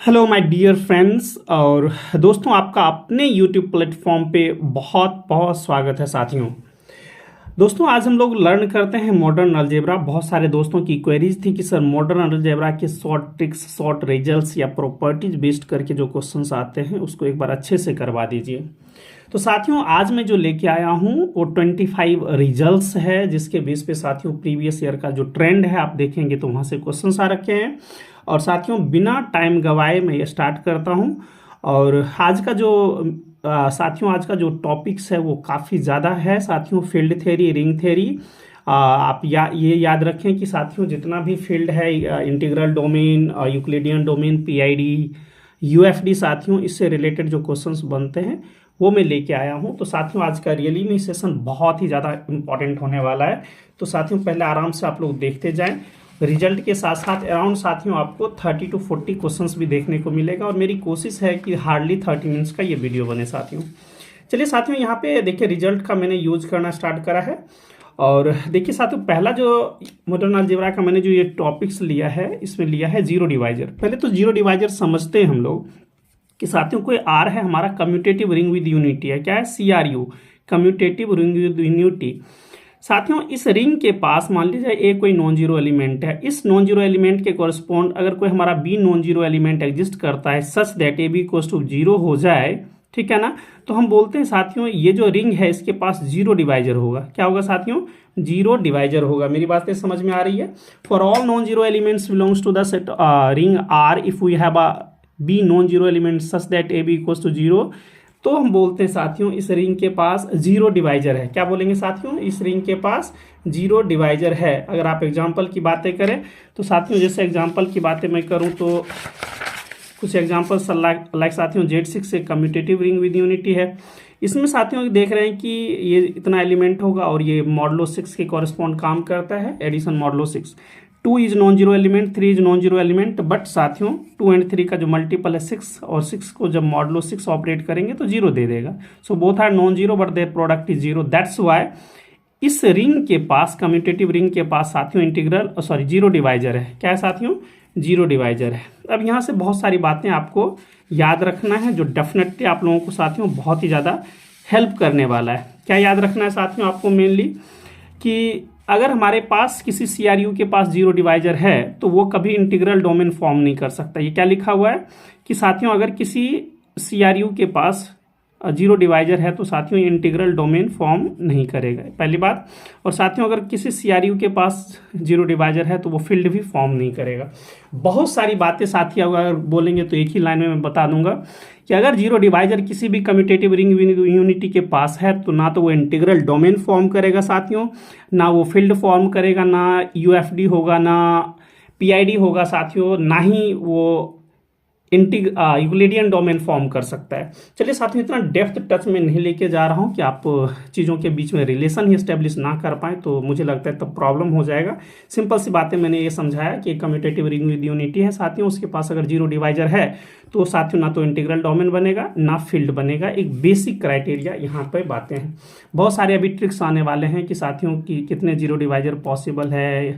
Hello my dear friends और दोस्तों, आपका अपने यूट्यूब प्लेटफॉर्म पे बहुत बहुत स्वागत है साथियों। दोस्तों, आज हम लोग लर्न करते हैं मॉडर्न अलजेब्रा। बहुत सारे दोस्तों की क्वेरीज थी कि सर मॉडर्न अलजेब्रा के शॉर्ट ट्रिक्स, शॉर्ट रिजल्ट्स या प्रॉपर्टीज बेस्ड करके जो क्वेश्चंस आते हैं उसको एक बार अच्छे से करवा दीजिए। तो साथियों, आज मैं जो लेके आया हूँ वो 25 रिजल्ट्स है, जिसके बेस पे साथियों प्रीवियस ईयर का जो ट्रेंड है आप देखेंगे तो वहाँ से क्वेश्चंस आ रखे हैं। और साथियों, बिना टाइम गवाए मैं ये स्टार्ट करता हूँ। और आज का जो साथियों आज का जो टॉपिक्स है वो काफ़ी ज़्यादा है साथियों। फील्ड थ्योरी, रिंग थ्योरी, आप ये याद रखें कि साथियों जितना भी फील्ड है, integral domain, Euclidean domain, PID, UFD, साथियों इससे रिलेटेड जो क्वेश्चंस बनते हैं वो मैं लेके आया हूँ। तो साथियों आज का रियली में सेशन बहुत ही ज़्यादा इंपॉर्टेंट होने वाला है। तो साथियों पहले आराम से आप लोग देखते जाएं। रिजल्ट के साथ साथ अराउंड साथियों आपको 30 to 40 क्वेश्चंस भी देखने को मिलेगा और मेरी कोशिश है कि हार्डली 30 मिनट्स का ये वीडियो बने साथियों। चलिए साथियों, यहाँ पे देखिए रिजल्ट का मैंने यूज करना स्टार्ट करा है। और देखिए साथियों, पहला जो मॉडर्न अलजेब्रा का मैंने जो ये टॉपिक्स लिया है इसमें लिया है जीरो डिवाइजर। पहले तो जीरो डिवाइजर समझते हैं हम लोग कि साथियों कोई आर है हमारा, कम्यूटेटिव रिंग विद यूनिटी है। क्या है? CRU, commutative ring with unity. साथियों इस रिंग के पास मान लीजिए ए कोई नॉन जीरो एलिमेंट है। इस नॉन जीरो एलिमेंट के कॉरस्पॉन्ड अगर कोई हमारा B non zero element exist करता है such that A B equals to zero हो जाए, ठीक है ना, तो हम बोलते हैं साथियों ये जो रिंग है इसके पास जीरो डिवाइजर होगा। क्या होगा साथियों? जीरो डिवाइजर होगा। मेरी बातें समझ में आ रही है? For all non zero elements belongs to the set ring R if we have a B non zero element such that A B equals to zero, तो हम बोलते हैं साथियों इस रिंग के पास जीरो डिवाइजर है। क्या बोलेंगे साथियों? इस रिंग के पास जीरो डिवाइजर है। अगर आप एग्जांपल की बातें करें तो साथियों जैसे एग्जांपल की बातें मैं करूं तो कुछ एग्जांपल्स लाइक साथियों Z6 से कम्यूटेटिव रिंग विद यूनिटी है। इसमें साथियों देख रहे हैं कि ये इतना एलिमेंट होगा और ये मॉडलो 6 के कॉरेस्पॉन्ड काम करता है, addition modulo 6। 2 is non zero element, 3 is non zero element, but साथियों 2 and 3 का जो मल्टीपल है 6 और 6 को जब मॉडलो 6 ऑपरेट करेंगे तो जीरो दे देगा। So both are non zero but their product is zero. That's why इस रिंग के पास, कम्यूटेटिव रिंग के पास साथियों इंटीग्रल जीरो डिवाइजर है। क्या है साथियों? जीरो डिवाइजर है। अब यहाँ से बहुत सारी बातें आपको याद रखना है जो डेफिनेटली आप लोगों को साथियों बहुत ही ज़्यादा हेल्प करने वाला है। क्या याद रखना है साथियों आपको? मेनली कि अगर हमारे पास किसी CRU के पास जीरो डिवाइजर है तो वो कभी इंटीग्रल डोमेन फॉर्म नहीं कर सकता। ये क्या लिखा हुआ है कि साथियों अगर किसी CRU के पास जीरो डिवाइजर है तो साथियों इंटीग्रल डोमेन फॉर्म नहीं करेगा, पहली बात। और साथियों अगर किसी CRU के पास जीरो डिवाइजर है तो वो फील्ड भी फॉर्म नहीं करेगा। बहुत सारी बातें साथियों अगर बोलेंगे तो एक ही लाइन में मैं बता दूंगा कि अगर जीरो डिवाइजर किसी भी कम्यूटेटिव रिंग यूनिटी के पास है तो ना तो वो इंटीग्रल डोमेन फॉर्म करेगा साथियों, ना वो फील्ड फॉर्म करेगा, ना UFD होगा, ना PID होगा साथियों, ना ही वो यूक्लिडियन डोमेन फॉर्म कर सकता है। चलिए साथियों, इतना डेप्थ टच में नहीं लेके जा रहा हूँ कि आप चीज़ों के बीच में रिलेशन ही स्टेब्लिश ना कर पाए, तो मुझे लगता है तब प्रॉब्लम हो जाएगा। सिंपल सी बातें मैंने ये समझाया कि कम्यूटेटिव रिंग विद यूनिटी है साथियों, उसके पास अगर जीरो डिवाइजर है तो साथियों ना तो इंटीग्रल डोमेन बनेगा ना फील्ड बनेगा। एक बेसिक क्राइटेरिया यहाँ पर बातें हैं। बहुत सारे अभी ट्रिक्स आने वाले हैं कि साथियों की कितने जीरो डिवाइजर पॉसिबल है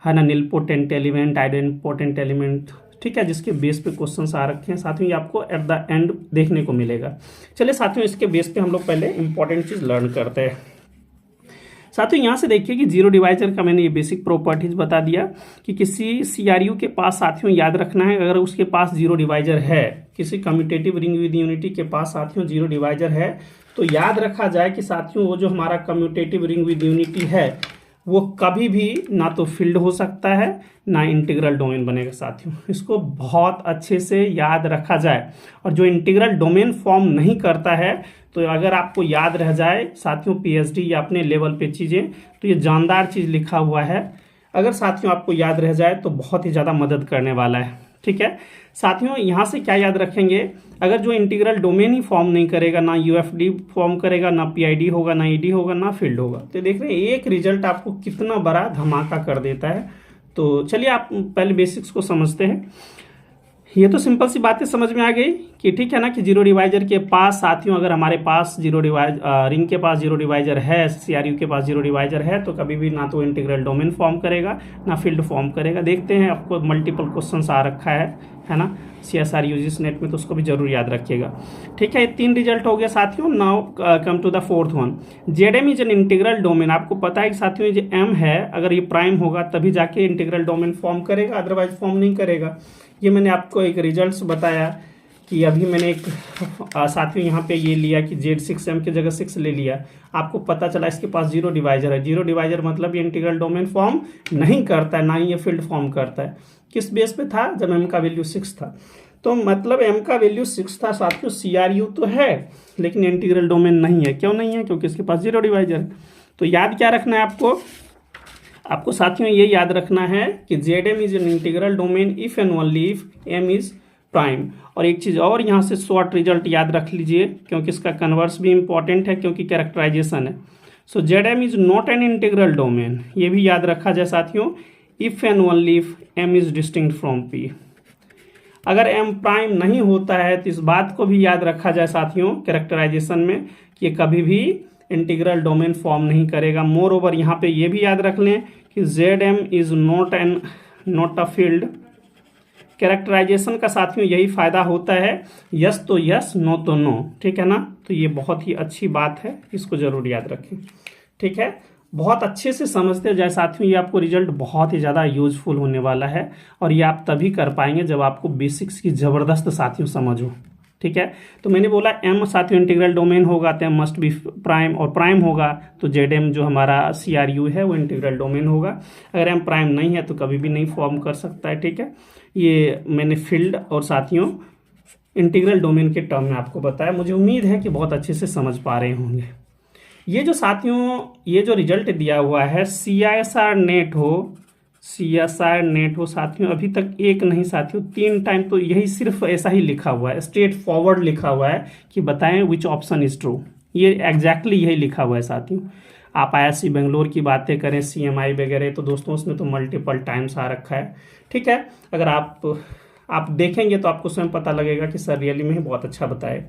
ना, निलपोटेंट एलिमेंट, आइडेंपोटेंट एलिमेंट, ठीक है, जिसके बेस पे क्वेश्चंस आ रखे हैं साथियों, ये आपको एट द एंड देखने को मिलेगा। चलिए साथियों, इसके बेस पे हम लोग पहले इंपॉर्टेंट चीज लर्न करते हैं। साथियों यहाँ से देखिए कि जीरो डिवाइजर का मैंने ये बेसिक प्रॉपर्टीज बता दिया कि किसी CRU के पास साथियों याद रखना है अगर उसके पास जीरो डिवाइजर है, किसी कम्यूटेटिव रिंग विद यूनिटी के पास साथियों जीरो डिवाइजर है, तो याद रखा जाए कि साथियों वो जो हमारा कम्यूटेटिव रिंग विद यूनिटी है वो कभी भी ना तो फील्ड हो सकता है ना इंटीग्रल डोमेन बनेगा साथियों। इसको बहुत अच्छे से याद रखा जाए। और जो इंटीग्रल डोमेन फॉर्म नहीं करता है तो अगर आपको याद रह जाए साथियों PhD या अपने लेवल पे चीज़ें, तो ये जानदार चीज़ लिखा हुआ है, अगर साथियों आपको याद रह जाए तो बहुत ही ज़्यादा मदद करने वाला है। ठीक है साथियों, यहाँ से क्या याद रखेंगे? अगर जो इंटीग्रल डोमेन ही फॉर्म नहीं करेगा, ना UFD फॉर्म करेगा, ना PID होगा, ना ED होगा, ना फील्ड होगा, तो देख रहे हैं एक रिजल्ट आपको कितना बड़ा धमाका कर देता है। तो चलिए आप पहले बेसिक्स को समझते हैं। ये तो सिंपल सी बातें समझ में आ गई कि ठीक है ना, कि जीरो डिवाइजर के पास साथियों अगर हमारे पास रिंग के पास जीरो डिवाइजर है, सीआरयू के पास जीरो डिवाइजर है, तो कभी भी ना तो इंटीग्रल डोमेन फॉर्म करेगा ना फील्ड फॉर्म करेगा। देखते हैं, आपको मल्टीपल क्वेश्चन आ रखा है ना, CSR यूजीसी नेट में, तो उसको भी जरूर याद रखिएगा। ठीक है, ये 3 रिजल्ट हो गया साथियों। Now come to the fourth one. Z is an integral domain. आपको पता है कि साथियों ये जो एम है, अगर ये प्राइम होगा तभी जाके इंटीग्रल डोमेन फॉर्म करेगा, अदरवाइज फॉर्म नहीं करेगा। ये मैंने आपको एक रिजल्ट्स बताया कि अभी मैंने एक साथियों यहाँ पे ये लिया कि Z6M की जगह 6 ले लिया। आपको पता चला इसके पास जीरो डिवाइजर है। जीरो डिवाइजर मतलब ये इंटीग्रल डोमेन फॉर्म नहीं करता है, ना ही ये फील्ड फॉर्म करता है। किस बेस पे था? जब m का वैल्यू 6 था। तो मतलब m का वैल्यू 6 था साथियों, CRU तो है लेकिन इंटीग्रल डोमेन नहीं है। क्यों नहीं है? क्योंकि इसके पास जीरो डिवाइजर है। तो याद क्या रखना है आपको साथियों ये याद रखना है कि ZM is an integral domain if and only if M is prime. और एक चीज और यहाँ से शॉर्ट रिजल्ट याद रख लीजिए, क्योंकि इसका कन्वर्स भी इंपॉर्टेंट है, क्योंकि कैरेक्टराइजेशन है। सो ZM is not an integral domain, ये भी याद रखा जाए साथियों, if and only if M is distinct from P। अगर M प्राइम नहीं होता है तो इस बात को भी याद रखा जाए साथियों कैरेक्टराइजेशन में कि ये कभी भी इंटीग्रल डोमेन फॉर्म नहीं करेगा। मोर ओवर यहाँ पे ये भी याद रख लें कि ZM is not a field. Characterization का साथियों यही फायदा होता है, यस तो यस, नो तो नो। ठीक है ना, तो ये बहुत ही अच्छी बात है, इसको जरूर याद रखें। ठीक है, बहुत अच्छे से समझते जाए साथियों, ये आपको रिजल्ट बहुत ही ज़्यादा यूजफुल होने वाला है। और ये आप तभी कर पाएंगे जब आपको बेसिक्स की ज़बरदस्त साथियों समझ हो। ठीक है, तो मैंने बोला M साथियों इंटीग्रल डोमेन होगा तो M मस्ट बी प्राइम, और प्राइम होगा तो ZM जो हमारा CRU है वो इंटीग्रल डोमेन होगा। अगर M प्राइम नहीं है तो कभी भी नहीं फॉर्म कर सकता है। ठीक है, ये मैंने फील्ड और साथियों इंटीग्रल डोमेन के टर्म में आपको बताया। मुझे उम्मीद है कि बहुत अच्छे से समझ पा रहे होंगे। ये जो साथियों ये जो रिजल्ट दिया हुआ है CSR नेट हो साथियों, अभी तक एक नहीं साथियों 3 टाइम तो यही सिर्फ ऐसा ही लिखा हुआ है, स्ट्रेट फॉरवर्ड लिखा हुआ है कि बताएं विच ऑप्शन इज ट्रू। ये एग्जैक्टली यही लिखा हुआ है साथियों। आप IISc बेंगलोर की बातें करें, CMI वगैरह, तो दोस्तों उसमें तो मल्टीपल टाइम्स आ रखा है। ठीक है, अगर आप देखेंगे तो आपको स्वयं पता लगेगा कि सर रियली में बहुत अच्छा बताए।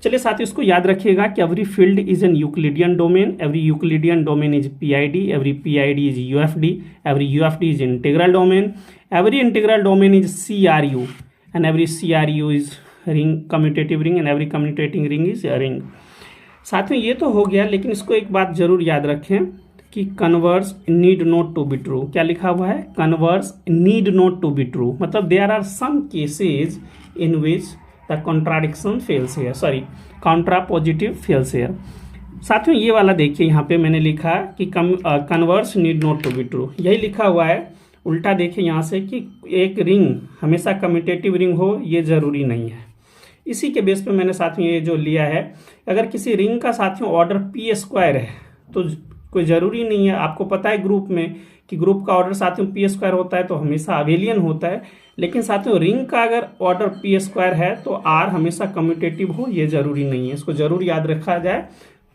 चलिए साथियों, इसको याद रखिएगा कि every field is an Euclidean domain, every Euclidean domain is PID, every PID is UFD, every UFD is integral domain, every integral domain is CRU, and every CRU is ring, commutative ring, and every commutating ring is ring. साथियों ये तो हो गया, लेकिन इसको एक बात जरूर याद रखें कि converse need not to be true. क्या लिखा हुआ है? Converse need not to be true, मतलब there are some cases in which the contradiction fails here, sorry contrapositive fails here. साथियों ये वाला देखिए, यहाँ पे मैंने लिखा कि converse need not to be true, यही लिखा हुआ है। उल्टा देखिए यहाँ से कि एक रिंग हमेशा कम्यूटेटिव रिंग हो, ये जरूरी नहीं है। इसी के बेस पे मैंने साथियों ये जो लिया है, अगर किसी रिंग का साथियों ऑर्डर P² है तो कोई ज़रूरी नहीं है। आपको पता है ग्रुप में कि ग्रुप का ऑर्डर साथियों P² होता है तो हमेशा अबेलियन होता है, लेकिन साथियों रिंग का अगर ऑर्डर P² है तो R हमेशा कम्यूटेटिव हो, ये ज़रूरी नहीं है। इसको ज़रूर याद रखा जाए।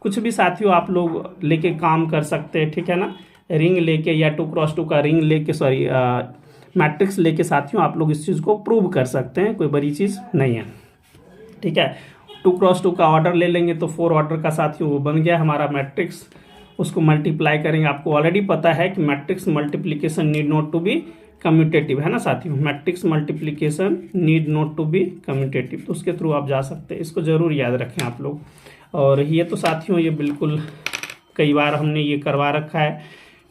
कुछ भी साथियों आप लोग लेके काम कर सकते हैं। ठीक है ना, रिंग लेके या 2x2 का रिंग लेके, सॉरी मैट्रिक्स लेके साथियों आप लोग इस चीज़ को प्रूव कर सकते हैं, कोई बड़ी चीज़ नहीं है। ठीक है, 2x2 का ऑर्डर ले लेंगे तो 4 ऑर्डर का साथियों वो बन गया हमारा मैट्रिक्स। उसको मल्टीप्लाई करेंगे, आपको ऑलरेडी पता है कि matrix multiplication need not to be commutative, है ना साथियों। Matrix multiplication need not to be commutative, तो उसके थ्रू आप जा सकते हैं। इसको जरूर याद रखें आप लोग। और ये तो साथियों ये बिल्कुल कई बार हमने ये करवा रखा है।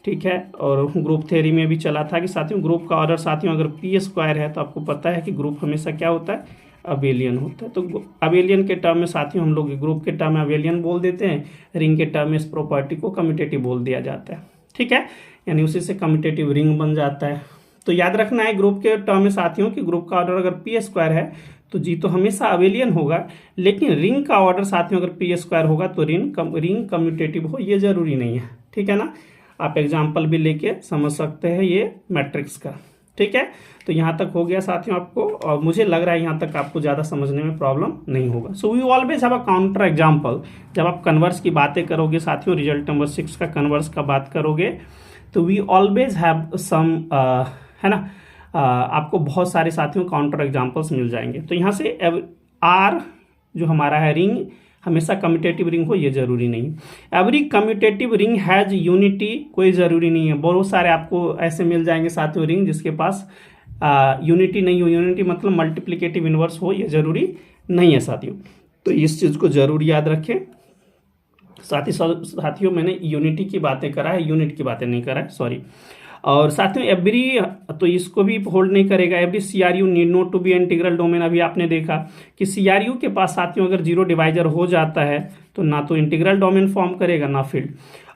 ठीक है, और ग्रुप थ्योरी में भी चला था कि साथियों ग्रुप का ऑर्डर साथियों अगर P² है तो आपको पता है कि ग्रुप हमेशा क्या होता है? अबेलियन होता है। तो अबेलियन के टर्म में साथियों हम लोग ग्रुप के टर्म में अबेलियन बोल देते हैं, रिंग के टर्म में इस प्रॉपर्टी को कम्यूटेटिव बोल दिया जाता है। ठीक है, यानी उसी से कम्यूटेटिव रिंग बन जाता है। तो याद रखना है ग्रुप के टर्म में साथियों कि ग्रुप का ऑर्डर अगर P² है तो जी तो हमेशा अबेलियन होगा, लेकिन रिंग का ऑर्डर साथियों अगर P² होगा तो रिंग कम्यूटेटिव हो, ये जरूरी नहीं है। ठीक है ना, आप एग्जाम्पल भी लेके समझ सकते हैं ये मैट्रिक्स का। ठीक है, तो यहाँ तक हो गया साथियों आपको, और मुझे लग रहा है यहाँ तक आपको ज़्यादा समझने में प्रॉब्लम नहीं होगा। So we always have a counter example. जब आप कन्वर्स की बातें करोगे साथियों, रिजल्ट नंबर 6 का कन्वर्स का बात करोगे तो वी ऑलवेज हैव सम, है ना, आपको बहुत सारे साथियों काउंटर एग्जांपल्स मिल जाएंगे। तो यहाँ से आर जो हमारा है रिंग हमेशा कम्यूटेटिव रिंग हो ये जरूरी नहीं। Every commutative ring has unity कोई ज़रूरी नहीं है। बहुत सारे आपको ऐसे मिल जाएंगे साथियों रिंग जिसके पास यूनिटी नहीं हो। यूनिटी मतलब मल्टीप्लिकेटिव इनवर्स हो ये जरूरी नहीं है साथियों। तो इस चीज़ को जरूर याद रखें। साथियों मैंने यूनिटी की बातें करा है, यूनिट की बातें नहीं करा है, सॉरी। और साथियों एवरी, तो इसको भी होल्ड नहीं करेगा। Every CRU need not to be integral domain. अभी आपने देखा कि CRU के पास साथियों अगर जीरो डिवाइजर हो जाता है तो ना तो इंटीग्रल डोमेन फॉर्म करेगा ना फील्ड।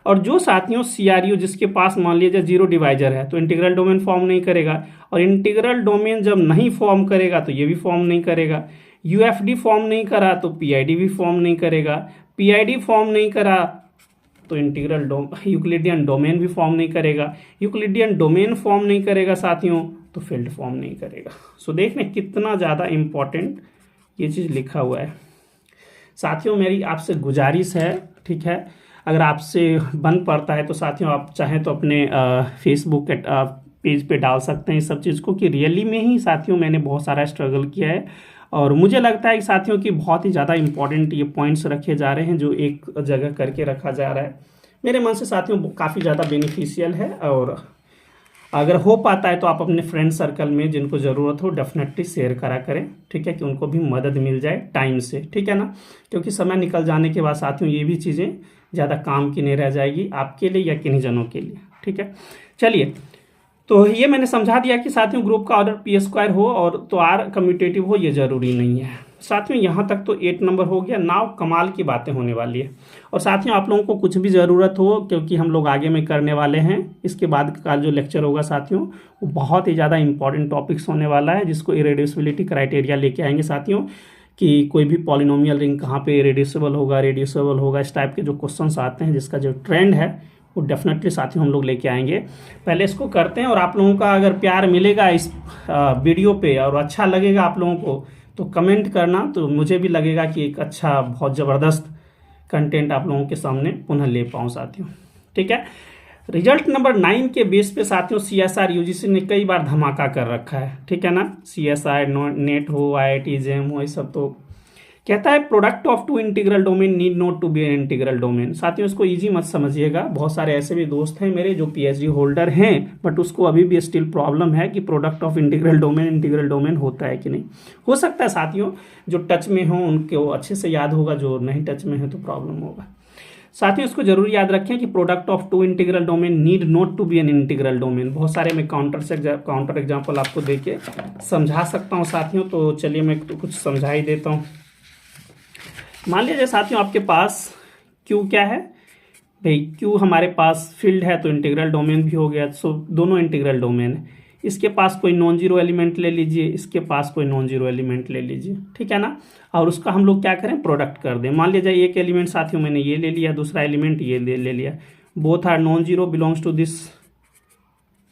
और जो साथियों CRU जिसके पास मान लीजिए जीरो डिवाइजर है तो इंटीग्रल डोमेन फॉर्म नहीं करेगा। और इंटीग्रल डोमेन जब नहीं फॉर्म करेगा तो ये भी फॉर्म नहीं करेगा। UFD फॉर्म नहीं करा तो PID भी फॉर्म नहीं करेगा। PID फॉर्म नहीं करा तो इंटीग्रल यूक्लिडियन डोमेन भी फॉर्म नहीं करेगा। यूक्लिडियन डोमेन फॉर्म नहीं करेगा साथियों तो फील्ड फॉर्म नहीं करेगा। सो देखने कितना ज़्यादा इम्पॉर्टेंट ये चीज़ लिखा हुआ है साथियों। मेरी आपसे गुजारिश है, ठीक है, अगर आपसे बन पड़ता है तो साथियों आप चाहें तो अपने फेसबुक पेज पे डाल सकते हैं इस सब चीज़ को कि रियली में ही साथियों मैंने बहुत सारा स्ट्रगल किया है। और मुझे लगता है कि साथियों की बहुत ही ज़्यादा इंपॉर्टेंट ये पॉइंट्स रखे जा रहे हैं जो एक जगह करके रखा जा रहा है। मेरे मन से साथियों काफ़ी ज़्यादा बेनिफिशियल है। और अगर हो पाता है तो आप अपने फ्रेंड सर्कल में जिनको ज़रूरत हो डेफिनेटली शेयर करा करें, ठीक है, कि उनको भी मदद मिल जाए टाइम से, ठीक है ना। क्योंकि समय निकल जाने के बाद साथियों ये भी चीज़ें ज़्यादा काम की नहीं रह जाएगी आपके लिए या किन्हीं जनों के लिए, ठीक है। चलिए, तो ये मैंने समझा दिया कि साथियों ग्रुप का ऑर्डर P² हो और तो R कम्यूटेटिव हो ये ज़रूरी नहीं है साथियों। यहाँ तक तो 8 नंबर हो गया। नाउ कमाल की बातें होने वाली है। और साथियों आप लोगों को कुछ भी ज़रूरत हो, क्योंकि हम लोग आगे में करने वाले हैं, इसके बाद का जो लेक्चर होगा साथियों वो बहुत ही ज़्यादा इंपॉर्टेंट टॉपिक्स होने वाला है जिसको इरेड्यूसिबिलिटी क्राइटेरिया लेके आएंगे साथियों, कि कोई भी पॉलिनोमियल रिंग कहाँ पे इरेड्यूसिबल होगा, रेड्यूसिबल होगा, इस टाइप के जो क्वेश्चंस आते हैं जिसका जो ट्रेंड है वो डेफिनेटली साथियों हम लोग लेके आएंगे। पहले इसको करते हैं और आप लोगों का अगर प्यार मिलेगा इस वीडियो पे और अच्छा लगेगा आप लोगों को तो कमेंट करना, तो मुझे भी लगेगा कि एक अच्छा बहुत ज़बरदस्त कंटेंट आप लोगों के सामने पुनः ले पाऊँ साथियों, ठीक है। रिजल्ट नंबर 9 के बेस पे साथियों CSR UGC ने कई बार धमाका कर रखा है, ठीक है ना। CSR नेट हो, IIT JEM हो, ये सब तो कहता है product of two integral domain need not to be an integral domain. साथियों इसको इजी मत समझिएगा। बहुत सारे ऐसे भी दोस्त हैं मेरे जो PhD होल्डर हैं बट उसको अभी भी स्टिल प्रॉब्लम है कि प्रोडक्ट ऑफ इंटीग्रल डोमेन होता है कि नहीं। हो सकता है साथियों जो टच में हो उनको अच्छे से याद होगा, जो नहीं टच में है तो प्रॉब्लम होगा। साथियों इसको जरूर याद रखें कि product of two integral domain need not to be an integral domain. बहुत सारे मैं काउंटर एग्जाम्पल आपको देके समझा सकता हूँ साथियों। तो चलिए मैं तो कुछ समझा ही देता हूँ। मान लीजिए साथियों आपके पास Q क्या है भाई, Q हमारे पास फील्ड है तो इंटीग्रल डोमेन भी हो गया। सो दोनों इंटीग्रल डोमेन है। इसके पास कोई नॉन जीरो एलिमेंट ले लीजिए, इसके पास कोई नॉन जीरो एलिमेंट ले लीजिए, ठीक है ना। और उसका हम लोग क्या करें, प्रोडक्ट कर दें। मान लीजिए एक एलिमेंट साथियों मैंने ये ले लिया, दूसरा एलिमेंट ये ले लिया, both are non zero, belongs to this,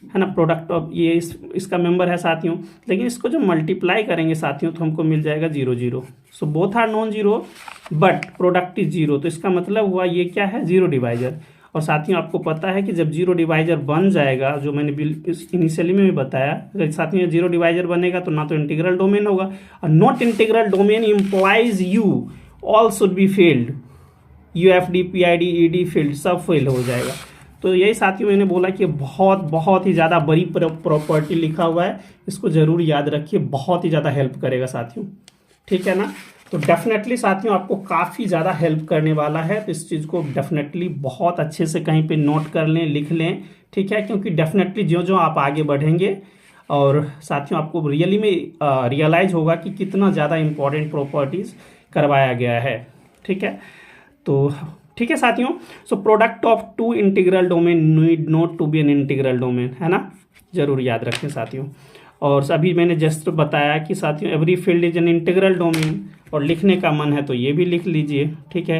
है ना, प्रोडक्ट ऑफ ये इसका मेंबर है साथियों। लेकिन इसको जब मल्टीप्लाई करेंगे साथियों तो हमको मिल जाएगा 0 0। So both are non zero but product is 0। तो इसका मतलब हुआ ये क्या है, जीरो डिवाइजर। और साथियों आपको पता है कि जब जीरो डिवाइजर बन जाएगा, जो मैंने इनिशियली में भी बताया, साथियों जीरो डिवाइजर बनेगा तो ना तो इंटीग्रल डोमेन होगा, और not integral domain implies you all should be failed. UFD PID ED field सब फेल हो जाएगा। तो यही साथियों मैंने बोला कि बहुत ही ज़्यादा बड़ी प्रॉपर्टी लिखा हुआ है, इसको ज़रूर याद रखिए, बहुत ही ज़्यादा हेल्प करेगा साथियों, ठीक है ना। तो डेफिनेटली साथियों आपको काफ़ी ज़्यादा हेल्प करने वाला है। तो इस चीज़ को डेफिनेटली बहुत अच्छे से कहीं पे नोट कर लें, लिख लें, ठीक है, क्योंकि डेफिनेटली जो आप आगे बढ़ेंगे और साथियों आपको रियली में रियलाइज होगा कि कितना ज़्यादा इंपॉर्टेंट प्रॉपर्टीज़ करवाया गया है, ठीक है। तो ठीक है साथियों, so product of two integral domain need not to be an integral domain, है ना, जरूर याद रखें साथियों। और अभी मैंने जस्ट बताया कि साथियों every field is an integral domain, और लिखने का मन है तो ये भी लिख लीजिए, ठीक है।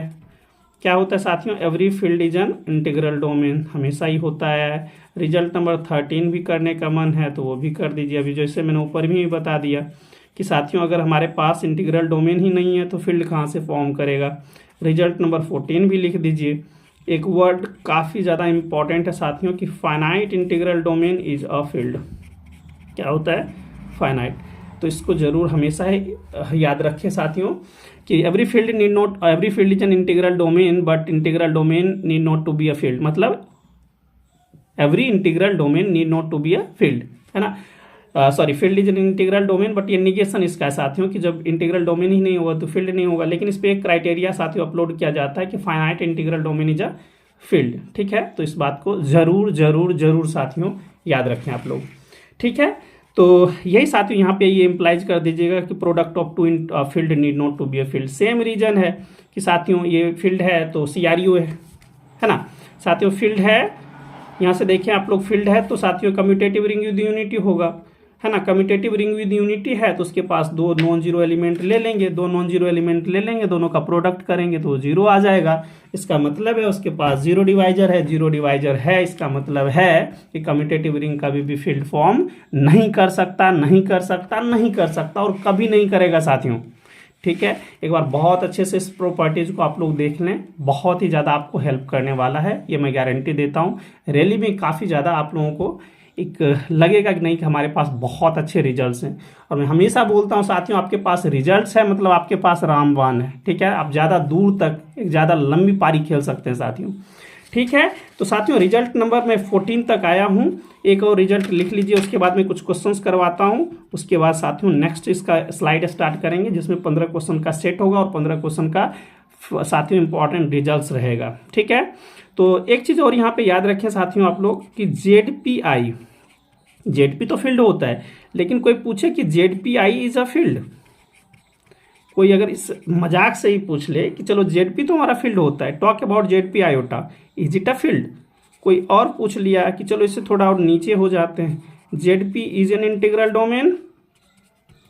क्या होता है साथियों, every field is an integral domain हमेशा ही होता है। रिजल्ट नंबर 13 भी करने का मन है तो वो भी कर दीजिए। अभी जैसे मैंने ऊपर भी बता दिया कि साथियों अगर हमारे पास इंटीग्रल डोमेन ही नहीं है तो फील्ड कहाँ से फॉर्म करेगा। रिजल्ट नंबर 14 भी लिख दीजिए। एक वर्ड काफ़ी ज़्यादा इंपॉर्टेंट है साथियों कि finite integral domain is a field. क्या होता है, फाइनाइट। तो इसको जरूर हमेशा याद रखें साथियों कि every field is an integral domain, but integral domain need not to be a field. मतलब every integral domain need not to be a field, है ना। Sorry, field is an integral domain, but ये negation इसका है साथियों कि जब integral domain ही नहीं होगा तो फील्ड नहीं होगा। लेकिन इस पर एक क्राइटेरिया साथियों अपलोड किया जाता है कि finite integral domain is a field. ठीक है, तो इस बात को जरूर जरूर जरूर साथियों याद रखें आप लोग। ठीक है, तो यही साथियों यहाँ पे ये इम्प्लाइज कर दीजिएगा कि product of two field need not to be a field. Same reason है कि साथियों ये फील्ड है तो CRU है ना साथियों। फील्ड है, यहाँ से देखिए आप लोग, फील्ड है तो साथियों कम्यूटेटिव रिंग विद यूनिटी होगा, है ना। कम्यूटेटिव रिंग विद यूनिटी है तो उसके पास दो नॉन जीरो एलिमेंट ले लेंगे, दोनों का प्रोडक्ट करेंगे तो 0 आ जाएगा। इसका मतलब है उसके पास जीरो डिवाइजर है, इसका मतलब है कि कम्यूटेटिव रिंग कभी भी फील्ड फॉर्म नहीं कर सकता और कभी नहीं करेगा साथियों। ठीक है, एक बार बहुत अच्छे से इस प्रॉपर्टीज को आप लोग देख लें, बहुत ही ज़्यादा आपको हेल्प करने वाला है, ये मैं गारंटी देता हूँ। रैली में काफ़ी ज़्यादा आप लोगों को एक लगेगा कि नहीं कि हमारे पास बहुत अच्छे रिजल्ट्स हैं। और मैं हमेशा बोलता हूँ साथियों, आपके पास रिजल्ट्स है मतलब आपके पास रामबाण है। ठीक है, आप ज़्यादा दूर तक एक ज़्यादा लंबी पारी खेल सकते हैं साथियों। ठीक है, तो साथियों रिजल्ट नंबर मैं 14 तक आया हूँ। एक और रिजल्ट लिख लीजिए, उसके बाद मैं कुछ क्वेश्चंस करवाता हूँ। उसके बाद साथियों नेक्स्ट इसका स्लाइड स्टार्ट करेंगे जिसमें 15 क्वेश्चन का सेट होगा और 15 क्वेश्चन का साथियों इंपॉर्टेंट रिजल्ट्स रहेगा। ठीक है, तो एक चीज़ और यहाँ पे याद रखें साथियों आप लोग कि जेडपी तो फील्ड होता है, लेकिन कोई पूछे कि ZPI इज अ फील्ड, कोई अगर इस मजाक से ही पूछ ले कि चलो ZP तो हमारा फील्ड होता है, talk about ZP iota, is it a field. कोई और पूछ लिया कि चलो इससे थोड़ा और नीचे हो जाते हैं, ZP is an integral domain.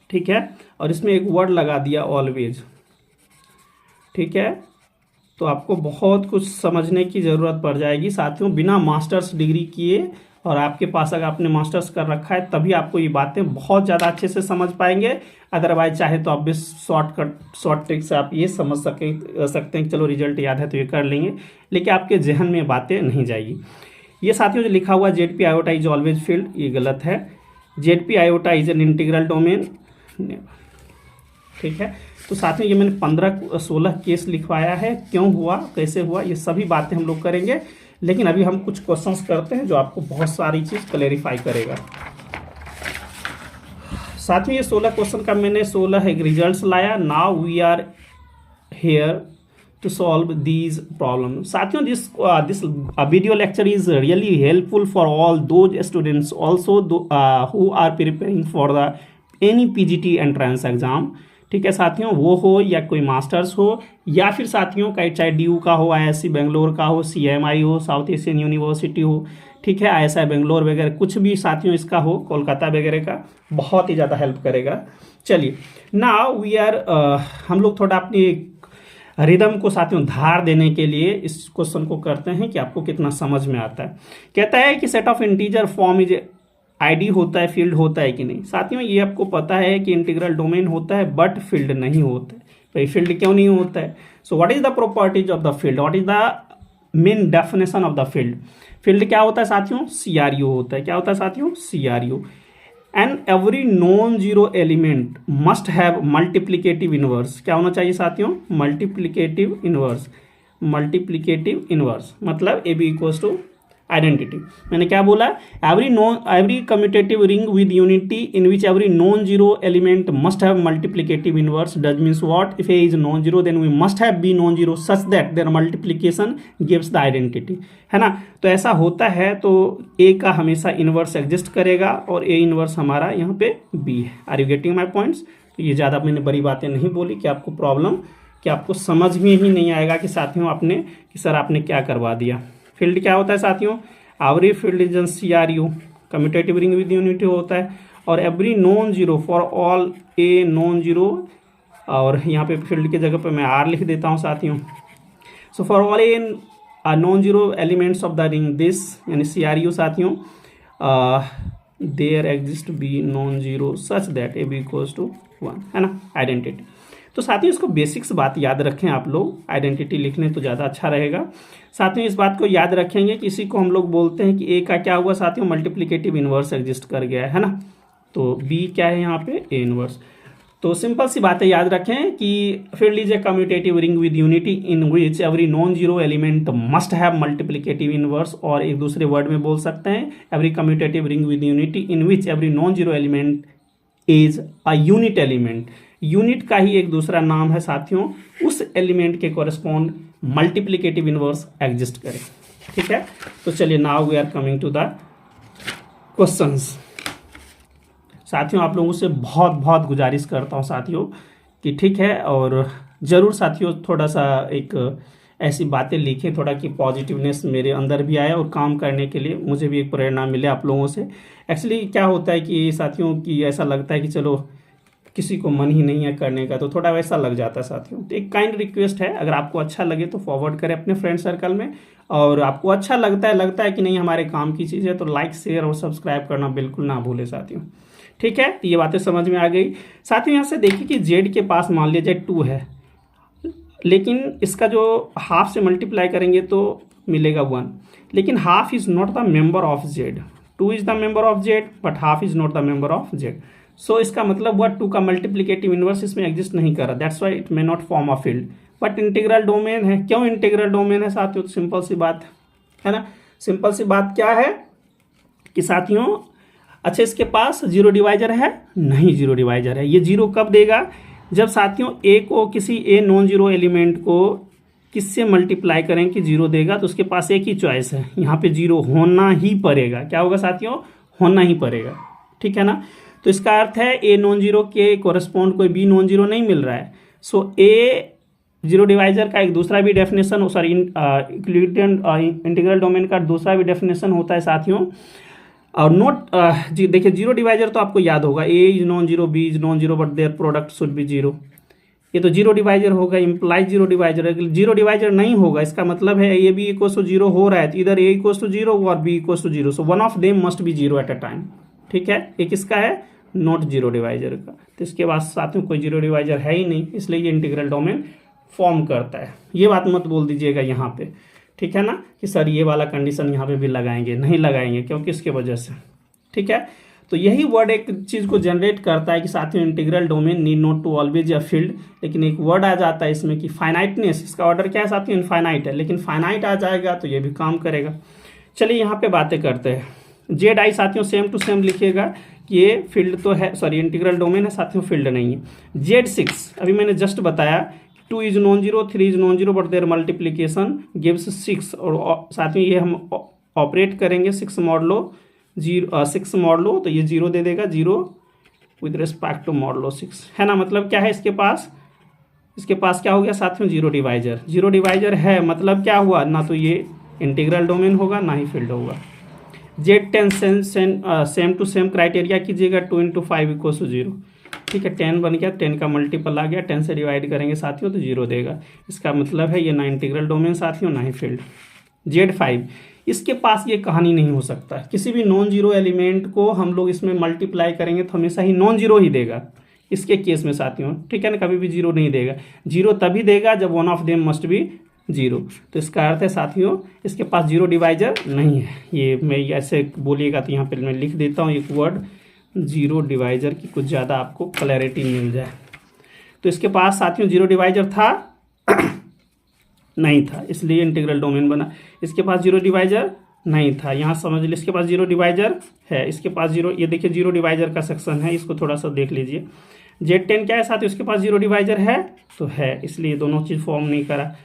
ठीक है, और इसमें एक वर्ड लगा दिया ऑलवेज। ठीक है, तो आपको बहुत कुछ समझने की ज़रूरत पड़ जाएगी साथियों, बिना मास्टर्स डिग्री किए। और आपके पास अगर आपने मास्टर्स कर रखा है तभी आपको ये बातें बहुत ज़्यादा अच्छे से समझ पाएंगे। अदरवाइज चाहे तो आप भी शॉर्ट ट्रिक से आप ये समझ सकते हैं कि चलो रिजल्ट याद है तो ये कर लेंगे, लेकिन आपके जहन में बातें नहीं जाएगी। ये साथियों जो लिखा हुआ ZP iota is always field, ये गलत है। ZP iota is an integral domain. ठीक है, तो साथियों ये मैंने 15-16 केस लिखवाया है, क्यों हुआ, कैसे हुआ, ये सभी बातें हम लोग करेंगे। लेकिन अभी हम कुछ क्वेश्चंस करते हैं जो आपको बहुत सारी चीज़ क्लेरिफाई करेगा। साथियों ये 16 क्वेश्चन का मैंने 16 एक रिजल्ट्स लाया। Now we are here to solve these problem. साथियों this video lecture is really helpful for all those students also who are preparing for the any PGT entrance exam. ठीक है साथियों, वो हो या कोई मास्टर्स हो या फिर साथियों का चाहे DU का हो, ISC बेंगलोर का हो, CMI हो, साउथ एशियन यूनिवर्सिटी हो, ठीक है, ISI बेंगलोर वगैरह कुछ भी साथियों इसका हो, कोलकाता वगैरह का, बहुत ही ज़्यादा हेल्प करेगा। चलिए नाउ वी आर हम लोग थोड़ा अपनी रिदम को साथियों धार देने के लिए इस क्वेश्चन को करते हैं कि आपको कितना समझ में आता है। कहता है कि set of integer form is ID होता है, फील्ड होता है कि नहीं। साथियों ये आपको पता है कि इंटीग्रल डोमेन होता है बट फील्ड नहीं होता है। भाई फील्ड क्यों नहीं होता है? So what is the properties of the field, what is the main definition of the field. Field क्या होता है साथियों? CRU होता है। क्या होता है साथियों? CRU। And every non zero element must have multiplicative inverse. क्या होना चाहिए साथियों? Multiplicative inverse. मल्टीप्लिकेटिव इनवर्स मतलब AB इक्वल्स टू आइडेंटिटी। मैंने क्या बोला? Every commutative ring with unity in which every non zero element must have multiplicative inverse does means what? If A is non zero then we must have B non zero such that their multiplication gives the identity, है ना। तो ऐसा होता है तो A का हमेशा inverse exist करेगा और A इनवर्स हमारा यहाँ पे B है। Are you getting my points? तो ये ज़्यादा मैंने बड़ी बातें नहीं बोली कि आपको प्रॉब्लम कि आपको समझ में ही नहीं आएगा कि साथियों आपने कि सर आपने क्या करवा दिया। फील्ड क्या होता है साथियों? Every field is N CRU, commutative ring with unity होता है। और every non zero for all A non zero, और यहाँ पे फील्ड की जगह पे मैं R लिख देता हूँ साथियों। So for all A non zero elements of the ring this यानी CRU साथियों there exist B non zero such that AB equals to 1, है ना, आइडेंटिटी। तो साथियों इसको बेसिक्स बात याद रखें आप लोग, आइडेंटिटी लिखने तो ज़्यादा अच्छा रहेगा। साथियों इस बात को याद रखेंगे कि इसी को हम लोग बोलते हैं कि A का क्या हुआ साथियों? मल्टीप्लिकेटिव इनवर्स एग्जिस्ट कर गया है ना। तो बी क्या है यहाँ पे, ए इनवर्स। तो सिंपल सी बातें याद रखें कि field is a commutative ring with unity in which every non zero element must have multiplicative inverse, और एक दूसरे वर्ड में बोल सकते हैं every commutative ring with unity in which every non zero element is a unit element. Unit का ही एक दूसरा नाम है साथियों, उस एलिमेंट के कॉरेस्पॉन्ड मल्टीप्लिकेटिव इनवर्स एग्जिस्ट करे। ठीक है, तो चलिए now we are coming to the questions. साथियों आप लोगों से बहुत बहुत गुजारिश करता हूँ साथियों कि ठीक है, और ज़रूर साथियों थोड़ा सा एक ऐसी बातें लिखें थोड़ा कि पॉजिटिवनेस मेरे अंदर भी आए और काम करने के लिए मुझे भी एक प्रेरणा मिले आप लोगों से। एक्चुअली क्या होता है कि साथियों कि ऐसा लगता है कि चलो किसी को मन ही नहीं है करने का, तो थोड़ा वैसा लग जाता है साथियों। तो एक काइंड रिक्वेस्ट है, अगर आपको अच्छा लगे तो फॉरवर्ड करें अपने फ्रेंड सर्कल में, और आपको अच्छा लगता है कि नहीं हमारे काम की चीज़ है तो लाइक शेयर और सब्सक्राइब करना बिल्कुल ना भूले साथियों। ठीक है, तो ये बातें समझ में आ गई। साथियों यहाँ से देखिए कि जेड के पास मान लिया जाए 2 है, लेकिन इसका जो हाफ से मल्टीप्लाई करेंगे तो मिलेगा 1, लेकिन half is not the member of Z. 2 is the member of Z but half is not the member of Z. So इसका मतलब हुआ 2 का मल्टीप्लिकेटिव इनवर्स इसमें एग्जिस्ट नहीं कर रहा, that's why it may not form a field. But integral domain है। क्यों इंटीग्रल डोमेन है साथियों? तो सिंपल सी बात है ना, सिंपल सी बात क्या है कि साथियों अच्छा इसके पास जीरो डिवाइजर है? नहीं जीरो डिवाइजर है। ये जीरो कब देगा? जब साथियों ए को किसी ए नॉन जीरो एलिमेंट को किससे मल्टीप्लाई करें कि जीरो देगा, तो उसके पास एक ही चॉइस है, यहाँ पे जीरो होना ही पड़ेगा। क्या होगा साथियों? होना ही पड़ेगा। ठीक है ना, तो इसका अर्थ है ए नॉन जीरो के कोरेस्पॉन्ड कोई बी नॉन जीरो नहीं मिल रहा है। सो ए जीरो डिवाइजर का एक दूसरा भी डेफिनेशन, सॉरी इंटीग्रल डोमेन का दूसरा भी डेफिनेशन होता है साथियों, और नोट देखिए जीरो डिवाइजर तो आपको याद होगा, A is non zero, B is non zero but their product should be zero. ये तो जीरो डिवाइजर होगा, इंप्लाइज जीरो डिवाइजर है। जीरो डिवाइजर नहीं होगा इसका मतलब है A B equals to zero हो रहा है, तो इधर ए इक्वल्स टू जीरो और B equals to zero, so one of them must be zero at a time. ठीक है, एक इसका है नॉट जीरो डिवाइजर का, तो इसके बाद साथ में कोई जीरो डिवाइजर है ही नहीं, इसलिए ये इंटीग्रल डोमेन फॉर्म करता है। ये बात मत बोल दीजिएगा यहाँ पे, ठीक है ना, कि सर ये वाला कंडीशन यहाँ पे भी लगाएंगे, नहीं लगाएंगे क्योंकि इसके वजह से। ठीक है, तो यही वर्ड एक चीज़ को जनरेट करता है कि साथियों integral domain need not to always a field, लेकिन एक वर्ड आ जाता है इसमें कि फाइनाइटनेस, इसका ऑर्डर क्या है साथियों? इनफाइनाइट है, लेकिन फाइनाइट आ जाएगा तो ये भी काम करेगा। चलिए यहाँ पे बातें करते हैं। जेड आई साथियों सेम टू सेम लिखिएगा कि ये फील्ड तो है, सॉरी इंटीग्रल डोमेन है साथियों, फील्ड नहीं है। जेड 6 अभी मैंने जस्ट बताया 2 is non zero, 3 is non zero but their multiplication gives 6, और साथियों ये हम ऑपरेट करेंगे 6 मॉडलो 6 मॉडलो, तो ये 0 दे देगा, 0 विद रिस्पेक्ट टू मॉडलो 6, है ना। मतलब क्या है इसके पास क्या हो गया साथियों? Zero divisor. जीरो डिवाइजर है मतलब क्या हुआ? ना तो ये इंटीग्रल डोमेन होगा ना ही फील्ड होगा। Z 10 same to same criteria कीजिएगा, 2 इंटू 5 इक्वल्स टू 0। ठीक है, 10 बन गया, 10 का मल्टीपल आ गया, 10 से डिवाइड करेंगे साथियों तो 0 देगा। इसका मतलब है ये ना इंटीग्रल डोमेन साथियों ना ही फील्ड। जेड 5 इसके पास ये कहानी नहीं हो सकता, किसी भी नॉन जीरो एलिमेंट को हम लोग इसमें मल्टीप्लाई करेंगे तो हमेशा ही नॉन जीरो ही देगा इसके केस में साथियों। ठीक है ना, कभी भी जीरो नहीं देगा। जीरो तभी देगा जब one of them must be zero. तो इसका अर्थ है साथियों इसके पास जीरो डिवाइजर नहीं है। ये मैं ऐसे बोलिएगा तो यहाँ पे मैं लिख देता हूँ एक वर्ड जीरो डिवाइजर की, कुछ ज़्यादा आपको क्लैरिटी मिल जाए। तो इसके पास साथियों जीरो डिवाइजर था नहीं था, इसलिए इंटीग्रल डोमेन बना। इसके पास जीरो डिवाइजर नहीं था, यहाँ समझ लीजिए इसके पास जीरो डिवाइजर है, इसके पास जीरो, ये देखिए जीरो डिवाइजर का सेक्शन है, इसको थोड़ा सा देख लीजिए। जेड 10 क्या है साथियों? इसके पास जीरो डिवाइजर है तो है, इसलिए दोनों चीज़ फॉर्म नहीं करा।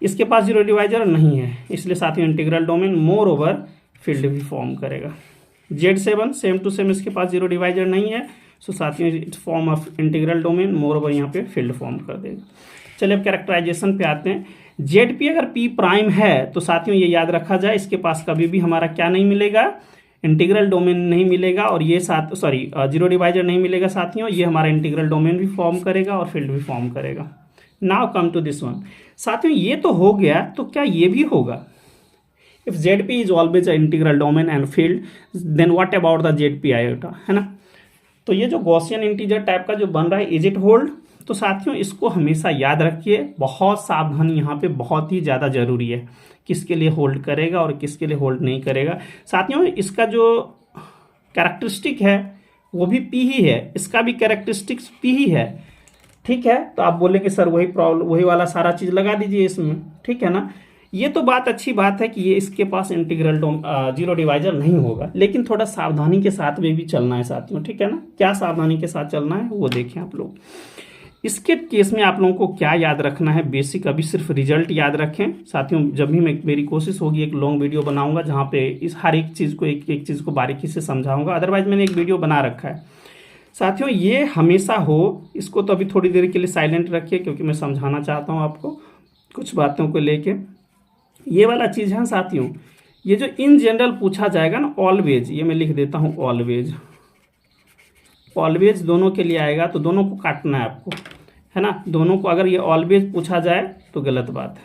इसके पास जीरो डिवाइजर नहीं है, इसलिए साथियों integral domain more over field भी फॉर्म करेगा। जेड 7 सेम टू सेम इसके पास जीरो डिवाइजर नहीं है, सो साथियों it's form of integral domain more over यहाँ पे फील्ड फॉर्म कर देगा। चलिए अब कैरेक्टराइजेशन पे आते हैं। जेड पी अगर पी प्राइम है तो साथियों ये याद रखा जाए इसके पास कभी भी हमारा क्या नहीं मिलेगा? इंटीग्रल डोमेन नहीं मिलेगा, और ये जीरो डिवाइजर नहीं मिलेगा साथियों। ये हमारा इंटीग्रल डोमेन भी फॉर्म करेगा और फील्ड भी फॉर्म करेगा। Now come to this one साथियों, ये तो हो गया, तो क्या ये भी होगा? If Z P is always a integral domain and field, then what about the Z P iota, है ना। तो ये जो गॉसियन इंटीजर टाइप का जो बन रहा है, इज इट होल्ड? तो साथियों इसको हमेशा याद रखिए, बहुत सावधानी यहाँ पे बहुत ही ज़्यादा जरूरी है, किसके लिए होल्ड करेगा और किसके लिए होल्ड नहीं करेगा। साथियों इसका जो कैरेक्टरिस्टिक है वो भी पी ही है, इसका भी कैरेक्टरिस्टिक्स पी ही है। ठीक है, तो आप बोलेंगे सर वही प्रॉब्लम, वही वाला सारा चीज़ लगा दीजिए इसमें, ठीक है ना। ये तो बात अच्छी बात है कि ये इसके पास इंटीग्रल जीरो डिवाइजर नहीं होगा, लेकिन थोड़ा सावधानी के साथ में भी चलना है साथियों, ठीक है ना। क्या सावधानी के साथ चलना है वो देखें आप लोग। इसके केस में आप लोगों को क्या याद रखना है, बेसिक अभी सिर्फ रिजल्ट याद रखें साथियों। जब भी मैं, मेरी कोशिश होगी एक लॉन्ग वीडियो बनाऊंगा जहाँ पे इस हर एक चीज़ को एक एक चीज़ को बारीकी से समझाऊंगा, अदरवाइज मैंने एक वीडियो बना रखा है साथियों। ये हमेशा हो, इसको तो अभी थोड़ी देर के लिए साइलेंट रखिए क्योंकि मैं समझाना चाहता हूँ आपको कुछ बातों को लेके। ये वाला चीज़ है साथियों, ये जो इन जनरल पूछा जाएगा ना ऑलवेज, ये मैं लिख देता हूँ ऑलवेज, ऑलवेज दोनों के लिए आएगा, तो दोनों को काटना है आपको, है ना। दोनों को अगर ये ऑलवेज पूछा जाए तो गलत बात है।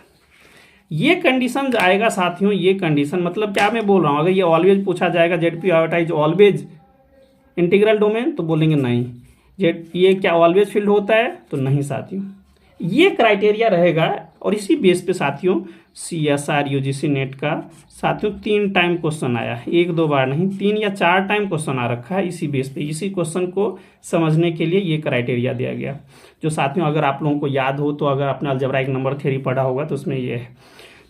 ये कंडीशन आएगा साथियों, ये कंडीशन मतलब क्या मैं बोल रहा हूँ, अगर ये ऑलवेज पूछा जाएगा Z P iota is always integral domain, तो बोलेंगे नहीं। जेड ये क्या ऑलवेज फील्ड होता है, तो नहीं साथियों। ये क्राइटेरिया रहेगा और इसी बेस पे साथियों CSR UGC नेट का साथियों 3 टाइम क्वेश्चन आया है, 1-2 बार नहीं, 3 या 4 टाइम क्वेश्चन आ रखा है इसी बेस पे। इसी क्वेश्चन को समझने के लिए ये क्राइटेरिया दिया गया, जो साथियों अगर आप लोगों को याद हो तो, अगर आपने अलजेब्राइक नंबर थ्योरी पढ़ा होगा तो उसमें ये है।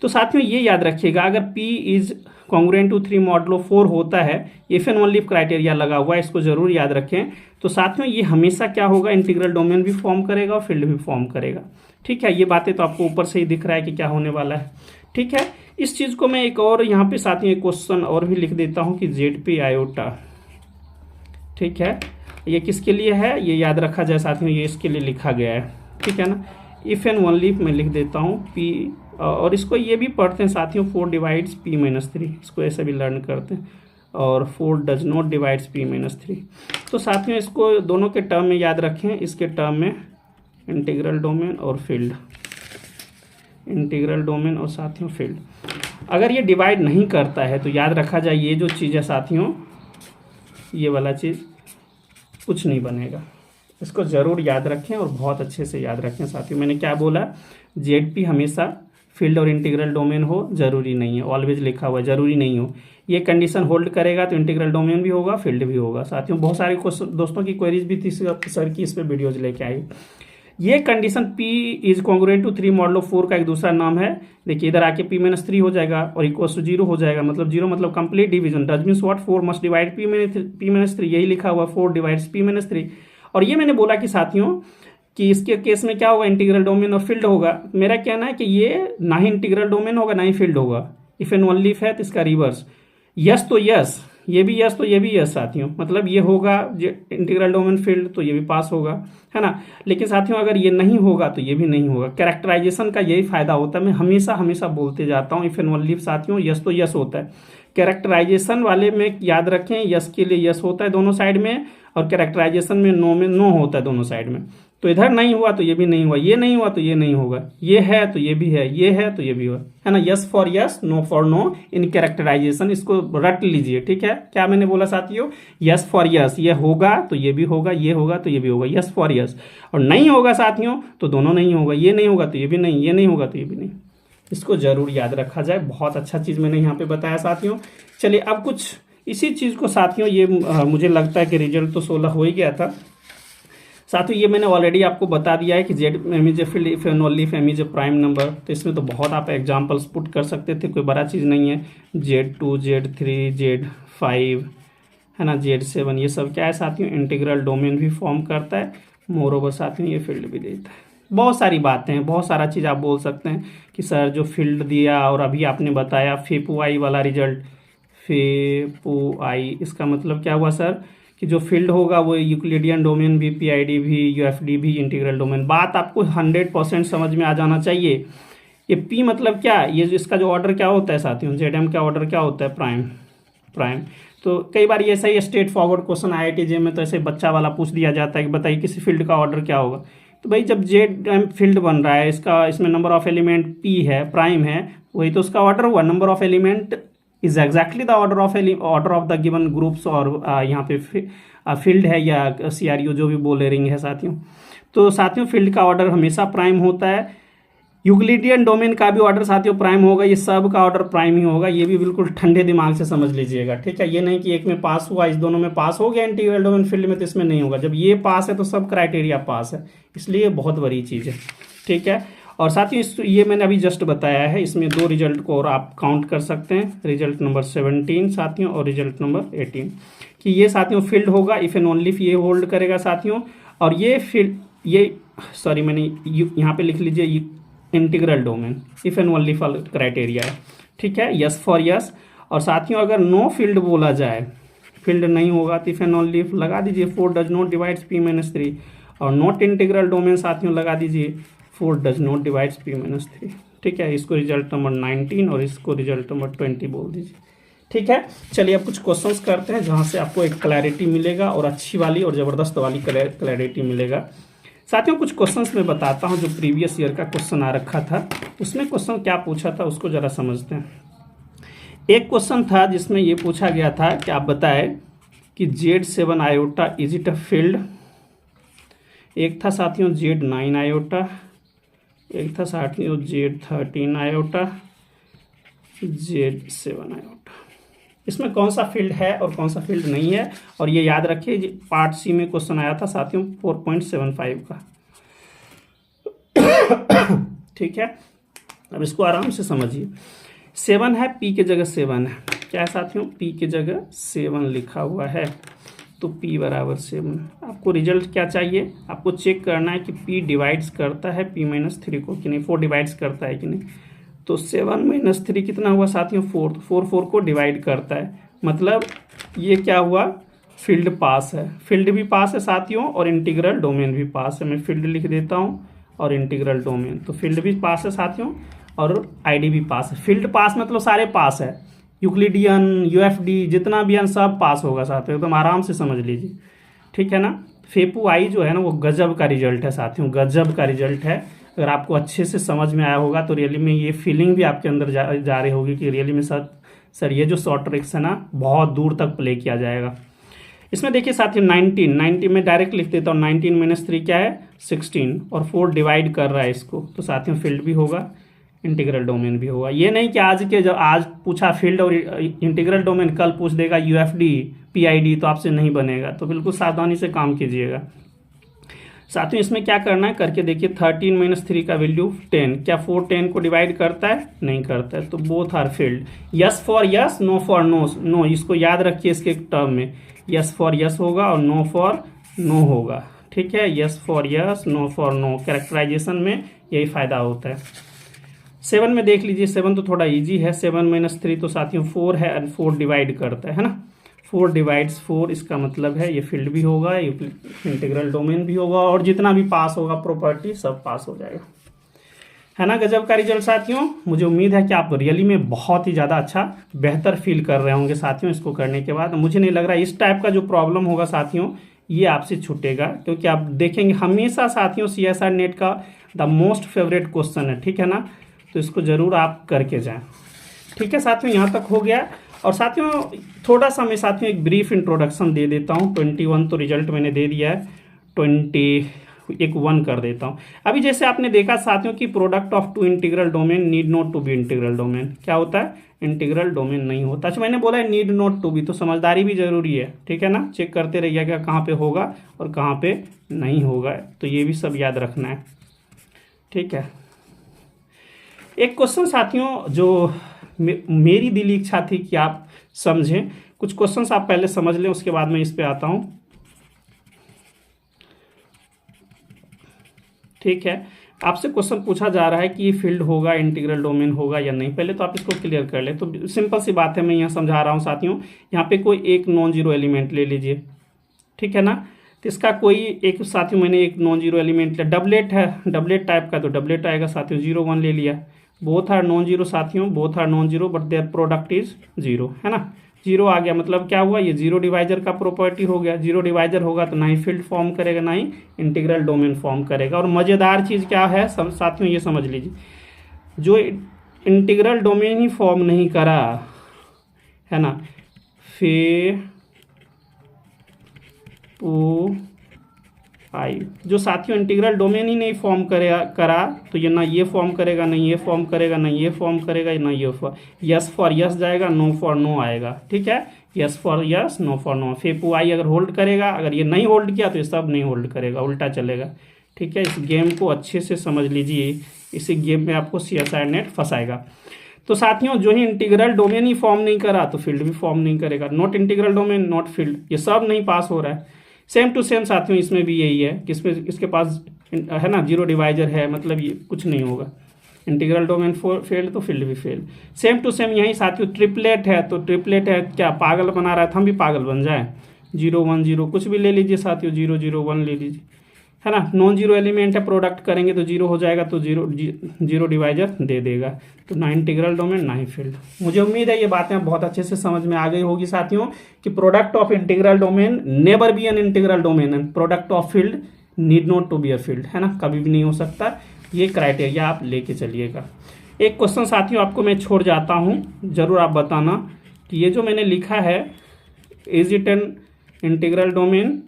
तो साथियों ये याद रखिएगा, अगर P is congruent to 3 modulo 4 होता है, इफ एंड ओनली क्राइटेरिया लगा हुआ है, इसको जरूर याद रखें। तो साथियों ये हमेशा क्या होगा, इंटीग्रल डोमेन भी फॉर्म करेगा और फील्ड भी फॉर्म करेगा, ठीक है। ये बातें तो आपको ऊपर से ही दिख रहा है कि क्या होने वाला है, ठीक है। इस चीज़ को मैं एक और यहाँ पे साथियों एक क्वेश्चन और भी लिख देता हूँ कि ZP आयोटा, ठीक है, ये किसके लिए है ये याद रखा जाए साथियों, ये इसके लिए लिखा गया है, ठीक है ना। इफ एंड ओनली मैं लिख देता हूँ P, और इसको ये भी पढ़ते हैं साथियों 4 डिवाइड्स P-3, इसको ऐसे भी लर्न करते हैं, और 4 डज नॉट डिवाइड्स P-3। तो साथियों इसको दोनों के टर्म में याद रखें, इसके टर्म में इंटीग्रल डोमेन और फील्ड, इंटीग्रल डोमेन और साथियों फील्ड। अगर ये डिवाइड नहीं करता है तो याद रखा जाए ये जो चीज़ है साथियों, ये वाला चीज़ कुछ नहीं बनेगा, इसको ज़रूर याद रखें और बहुत अच्छे से याद रखें साथियों। मैंने क्या बोला, ZP हमेशा फील्ड और इंटीग्रल डोमेन हो, जरूरी नहीं है, ऑलवेज लिखा हुआ है, जरूरी नहीं हो। ये कंडीशन होल्ड करेगा तो इंटीग्रल डोमेन भी होगा, फील्ड भी होगा साथियों। बहुत सारे दोस्तों की क्वेरीज भी थी सर की इस पर वीडियोज लेके आई। ये condition P is congruent to 3 modulo 4 का एक दूसरा नाम है। देखिए इधर आके P-3 हो जाएगा और इक्वल्स टू 0 हो जाएगा, मतलब 0 मतलब complete division, does means what, 4 must divide P-3, यही लिखा हुआ 4 डिवाइड्स P-3। और ये मैंने बोला कि साथियों कि इसके केस में क्या होगा, इंटीग्रल डोमेन और फील्ड होगा। मेरा कहना है कि ये ना ही इंटीग्रल डोमेन होगा ना ही फील्ड होगा, इफ एंड ओनली इफ है तो इसका रिवर्स, यस तो यस, ये भी यस तो ये भी यस साथियों, मतलब ये होगा इंटीग्रल डोमेन फील्ड तो ये भी पास होगा, है ना। लेकिन साथियों अगर ये नहीं होगा तो ये भी नहीं होगा। कैरेक्टराइजेशन का यही फायदा होता है, मैं हमेशा हमेशा बोलते जाता हूँ, इफ एंड ओनली साथियों यस तो यस होता है। कैरेक्टराइजेशन वाले में याद रखें, यस के लिए यस होता है दोनों साइड में, और कैरेक्टराइजेशन में नो होता है दोनों साइड में। तो इधर नहीं हुआ तो ये भी नहीं हुआ, ये नहीं हुआ तो ये नहीं होगा, ये है तो ये भी है, ये है तो ये भी हुआ, है ना। Yes for yes, no for no in characterization, इसको रट लीजिए, ठीक है। क्या मैंने बोला साथियों, यस फॉर यस, ये होगा तो ये भी होगा, ये होगा तो ये भी होगा, यस फॉर यस। और नहीं होगा साथियों तो दोनों नहीं होगा, ये नहीं होगा तो ये भी नहीं, ये नहीं होगा तो ये भी नहीं। इसको जरूर याद रखा जाए, बहुत अच्छा चीज़ मैंने यहाँ पे बताया साथियों। चलिए अब कुछ इसी चीज़ को साथियों, ये मुझे लगता है कि रिजल्ट तो 16 हो ही गया था साथियों। ये मैंने ऑलरेडी आपको बता दिया है कि Z M is a field if and only if M is a prime number. तो इसमें तो बहुत आप एग्जांपल्स पुट कर सकते थे, कोई बड़ा चीज़ नहीं है। Z2, Z3, Z5, है ना, Z7, ये सब क्या है साथियों, इंटीग्रल डोमेन भी फॉर्म करता है, मोर ओवर साथियों ये फील्ड भी देता है। बहुत सारी बातें हैं, बहुत सारा चीज़ आप बोल सकते हैं कि सर जो फील्ड दिया और अभी आपने बताया फेपुआई वाला रिजल्ट, फेपुआई इसका मतलब क्या हुआ सर कि जो फील्ड होगा वो यूक्लिडियन डोमेन भी, PID भी, UFD भी, इंटीग्रल डोमेन। बात आपको 100% समझ में आ जाना चाहिए। ये P मतलब क्या, ये इसका जो ऑर्डर क्या होता है साथियों, ZM का ऑर्डर क्या होता है, प्राइम। तो कई बार ये सही straight forward question IIT JEE में तो ऐसे बच्चा वाला पूछ दिया जाता है कि बताइए किसी फील्ड का ऑर्डर क्या होगा। तो भाई जब ZM फील्ड बन रहा है, इसमें नंबर ऑफ एलिमेंट P है, प्राइम है, वही तो उसका ऑर्डर हुआ। Number of element is exactly the order of the given groups, और यहाँ पे फील्ड है या CRU जो भी बोले रिंग है साथियों। तो साथियों फील्ड का ऑर्डर हमेशा प्राइम होता है। यूक्लिडियन डोमेन का भी ऑर्डर साथियों प्राइम होगा, ये सब का ऑर्डर प्राइम ही होगा, ये भी बिल्कुल ठंडे दिमाग से समझ लीजिएगा, ठीक है। ये नहीं कि एक में पास हुआ, इस दोनों में पास हो गया इंटीग्रल डोमेन फील्ड में, तो इसमें नहीं होगा। जब ये पास है तो सब क्राइटेरिया पास है, इसलिए बहुत बड़ी चीज़ है, ठीक है। और साथियों ये मैंने अभी जस्ट बताया है, इसमें दो रिजल्ट को और आप काउंट कर सकते हैं, रिजल्ट नंबर 17 साथियों और रिजल्ट नंबर 18, कि ये साथियों फील्ड होगा इफ एंड ओनली ये होल्ड करेगा साथियों। और ये फील्ड, ये सॉरी मैंने यहाँ पे लिख लीजिए integral domain if and only for criteria है, ठीक है, यस फॉर यस। और साथियों अगर नो फील्ड बोला जाए, फील्ड नहीं होगा तो इफ एंड ओनली लगा दीजिए 4 डज नॉट डिवाइड्स p-3, और नॉट इंटीग्रल डोमेन साथियों लगा दीजिए 4 डज नॉट डिवाइड्स p-3, ठीक है। इसको रिजल्ट नंबर 19 और इसको रिजल्ट नंबर 20 बोल दीजिए, ठीक है। चलिए अब कुछ क्वेश्चंस करते हैं जहां से आपको एक क्लैरिटी मिलेगा और अच्छी वाली और ज़बरदस्त वाली क्लैरिटी मिलेगा। साथियों कुछ क्वेश्चंस मैं बताता हूं जो प्रीवियस ईयर का क्वेश्चन आ रखा था, उसमें क्वेश्चन क्या पूछा था उसको ज़रा समझते हैं। एक क्वेश्चन था जिसमें ये पूछा गया था कि आप बताएं कि Z7 iota is it a field. एक था साथियों Z9 आयोटा, एक था साथियों Z13 आयोटा, Z7 आयोटा। इसमें कौन सा फील्ड है और कौन सा फील्ड नहीं है, और ये याद रखिए पार्ट सी में क्वेश्चन आया था साथियों 4.75 का, ठीक है। अब इसको आराम से समझिए। 7 है, P के जगह 7 है, क्या है साथियों, P के जगह 7 लिखा हुआ है, तो P बराबर 7। आपको रिजल्ट क्या चाहिए, आपको चेक करना है कि P डिवाइड्स करता है P-3 को कि नहीं, 4 डिवाइड्स करता है कि नहीं। तो 7 - 3 कितना हुआ साथियों, 4, 4 को डिवाइड करता है, मतलब ये क्या हुआ, फील्ड पास है, फील्ड भी पास है साथियों और इंटीग्रल डोमेन भी पास है। मैं फील्ड लिख देता हूँ और इंटीग्रल डोमेन, तो फील्ड भी पास है साथियों और आईडी भी पास है। फील्ड पास मतलब सारे पास है, यूक्लिडियन, यूएफडी जितना भी है सब पास होगा साथियों, एकदम आराम से समझ लीजिए, ठीक है ना। फेपू आई जो है ना वो गजब का रिजल्ट है साथियों, गजब का रिजल्ट है। अगर आपको अच्छे से समझ में आया होगा तो रियली में ये फीलिंग भी आपके अंदर जा रही होगी कि रियली में सर ये जो शॉर्ट ट्रिक्स है ना बहुत दूर तक प्ले किया जाएगा। इसमें देखिए साथियों 19 में डायरेक्ट लिख देता हूँ, 19 - 3 क्या है 16, और 4 डिवाइड कर रहा है इसको, तो साथियों फील्ड भी होगा इंटीग्रल डोमेन भी होगा। ये नहीं कि आज पूछा फील्ड और इंटीग्रल डोमेन, कल पूछ देगा यूएफडी पीआईडी, तो आपसे नहीं बनेगा, तो बिल्कुल सावधानी से काम कीजिएगा साथियों। इसमें क्या करना है करके देखिए, 13 - 3 का वैल्यू 10, क्या 4 10 को डिवाइड करता है, नहीं करता है, तो both are field. Yes for yes, no for no, no इसको याद रखिए इसके टर्म में, यस फॉर यस होगा और नो फॉर नो होगा, ठीक है। Yes for yes, no for no, characterization में यही फायदा होता है। 7 में देख लीजिए, 7 तो थोड़ा इजी है, 7 - 3 तो साथियों 4 है और 4 डिवाइड करता है ना, 4 डिवाइड्स 4, इसका मतलब है ये फील्ड भी होगा, ये इंटीग्रल डोमेन भी होगा, और जितना भी पास होगा प्रॉपर्टी सब पास हो जाएगा, है ना। गजब का रिजल्ट साथियों। मुझे उम्मीद है कि आप रियली में बहुत ही ज़्यादा अच्छा बेहतर फील कर रहे होंगे साथियों इसको करने के बाद। मुझे नहीं लग रहा इस टाइप का जो प्रॉब्लम होगा साथियों ये आपसे छूटेगा, क्योंकि आप देखेंगे हमेशा साथियों CSR नेट का द मोस्ट फेवरेट क्वेश्चन है, ठीक है ना, तो इसको ज़रूर आप करके जाएं, ठीक है साथियों। यहाँ तक हो गया। और साथियों थोड़ा सा मैं साथियों एक ब्रीफ इंट्रोडक्शन दे देता हूँ। 21 तो रिजल्ट मैंने दे दिया है, 21 कर देता हूँ। अभी जैसे आपने देखा साथियों कि product of two integral domain need not to be integral domain, क्या होता है, इंटीग्रल डोमेन नहीं होता। अच्छा मैंने बोला है नीड नॉट टू बी, तो समझदारी भी जरूरी है, ठीक है ना। चेक करते रहिएगा कहाँ पे होगा और कहाँ पे नहीं होगा, तो ये भी सब याद रखना है, ठीक है। एक क्वेश्चन साथियों जो मेरी दिली इच्छा थी कि आप समझें, कुछ क्वेश्चंस आप पहले समझ लें उसके बाद मैं इस पे आता हूं, ठीक है। आपसे क्वेश्चन पूछा जा रहा है कि ये फील्ड होगा, इंटीग्रल डोमेन होगा या नहीं। पहले तो आप इसको क्लियर कर ले, तो सिंपल सी बात है, मैं यहाँ समझा रहा हूँ साथियों। यहाँ पे कोई एक नॉन जीरो एलिमेंट ले लीजिए, ठीक है ना। तो इसका कोई एक साथियों मैंने एक नॉन जीरो एलिमेंट लिया, डबलेट है, डबलेट टाइप का, तो डबलेट आएगा साथियों, 0 1 ले लिया। बोथ आर नॉन जीरो साथियों, both are non zero but their product is 0, है ना। 0 आ गया मतलब क्या हुआ, ये 0 डिवाइजर का प्रॉपर्टी हो गया। 0 डिवाइजर होगा तो ना ही फील्ड फॉर्म करेगा ना ही इंटीग्रल डोमेन फॉर्म करेगा। और मज़ेदार चीज़ क्या है साथियों, ये समझ लीजिए, जो इंटीग्रल डोमेन ही फॉर्म नहीं करा है ना, आई। जो साथियों इंटीग्रल डोमेन ही नहीं फॉर्म करा तो ये ना ये फॉर्म करेगा, ना ये फॉर्म करेगा, ना ये फॉर्म करेगा, ना ये फॉर्म। यस फॉर यस जाएगा, नो फॉर नो आएगा। ठीक है, yes for yes, no for no. फेपू आई अगर होल्ड करेगा, अगर ये नहीं होल्ड किया तो ये सब नहीं होल्ड करेगा, उल्टा चलेगा। ठीक है, इस गेम को अच्छे से समझ लीजिए, इसी गेम में आपको CSI नेट फंसाएगा। तो साथियों जो ही इंटीग्रल डोमेन ही फॉर्म नहीं करा तो फील्ड भी फॉर्म नहीं करेगा। Not integral domain, not field, ये सब नहीं पास हो रहा है। सेम टू सेम साथियों इसमें भी यही है कि इसमें इसके पास है ना जीरो डिवाइजर है, मतलब ये कुछ नहीं होगा। इंटीग्रल डोमेन फेल्ड तो फील्ड भी फेल। सेम टू सेम यही साथियों ट्रिपलेट है, तो ट्रिपलेट है क्या पागल बना रहा है, तो हम भी पागल बन जाए। 0 1 0 कुछ भी ले लीजिए साथियों, 0 0 1 ले लीजिए, है ना। नॉन जीरो एलिमेंट है, प्रोडक्ट करेंगे तो जीरो हो जाएगा, तो जीरो डिवाइजर दे देगा। तो ना इंटीग्रल डोमेन ना ही फील्ड। मुझे उम्मीद है ये बातें बहुत अच्छे से समझ में आ गई होगी साथियों कि product of integral domain never be an integral domain and product of field need not to be a field, है ना, कभी भी नहीं हो सकता। ये क्राइटेरिया आप लेके चलिएगा। एक क्वेश्चन साथियों आपको मैं छोड़ जाता हूँ, जरूर आप बताना कि ये जो मैंने लिखा है is it N integral domain,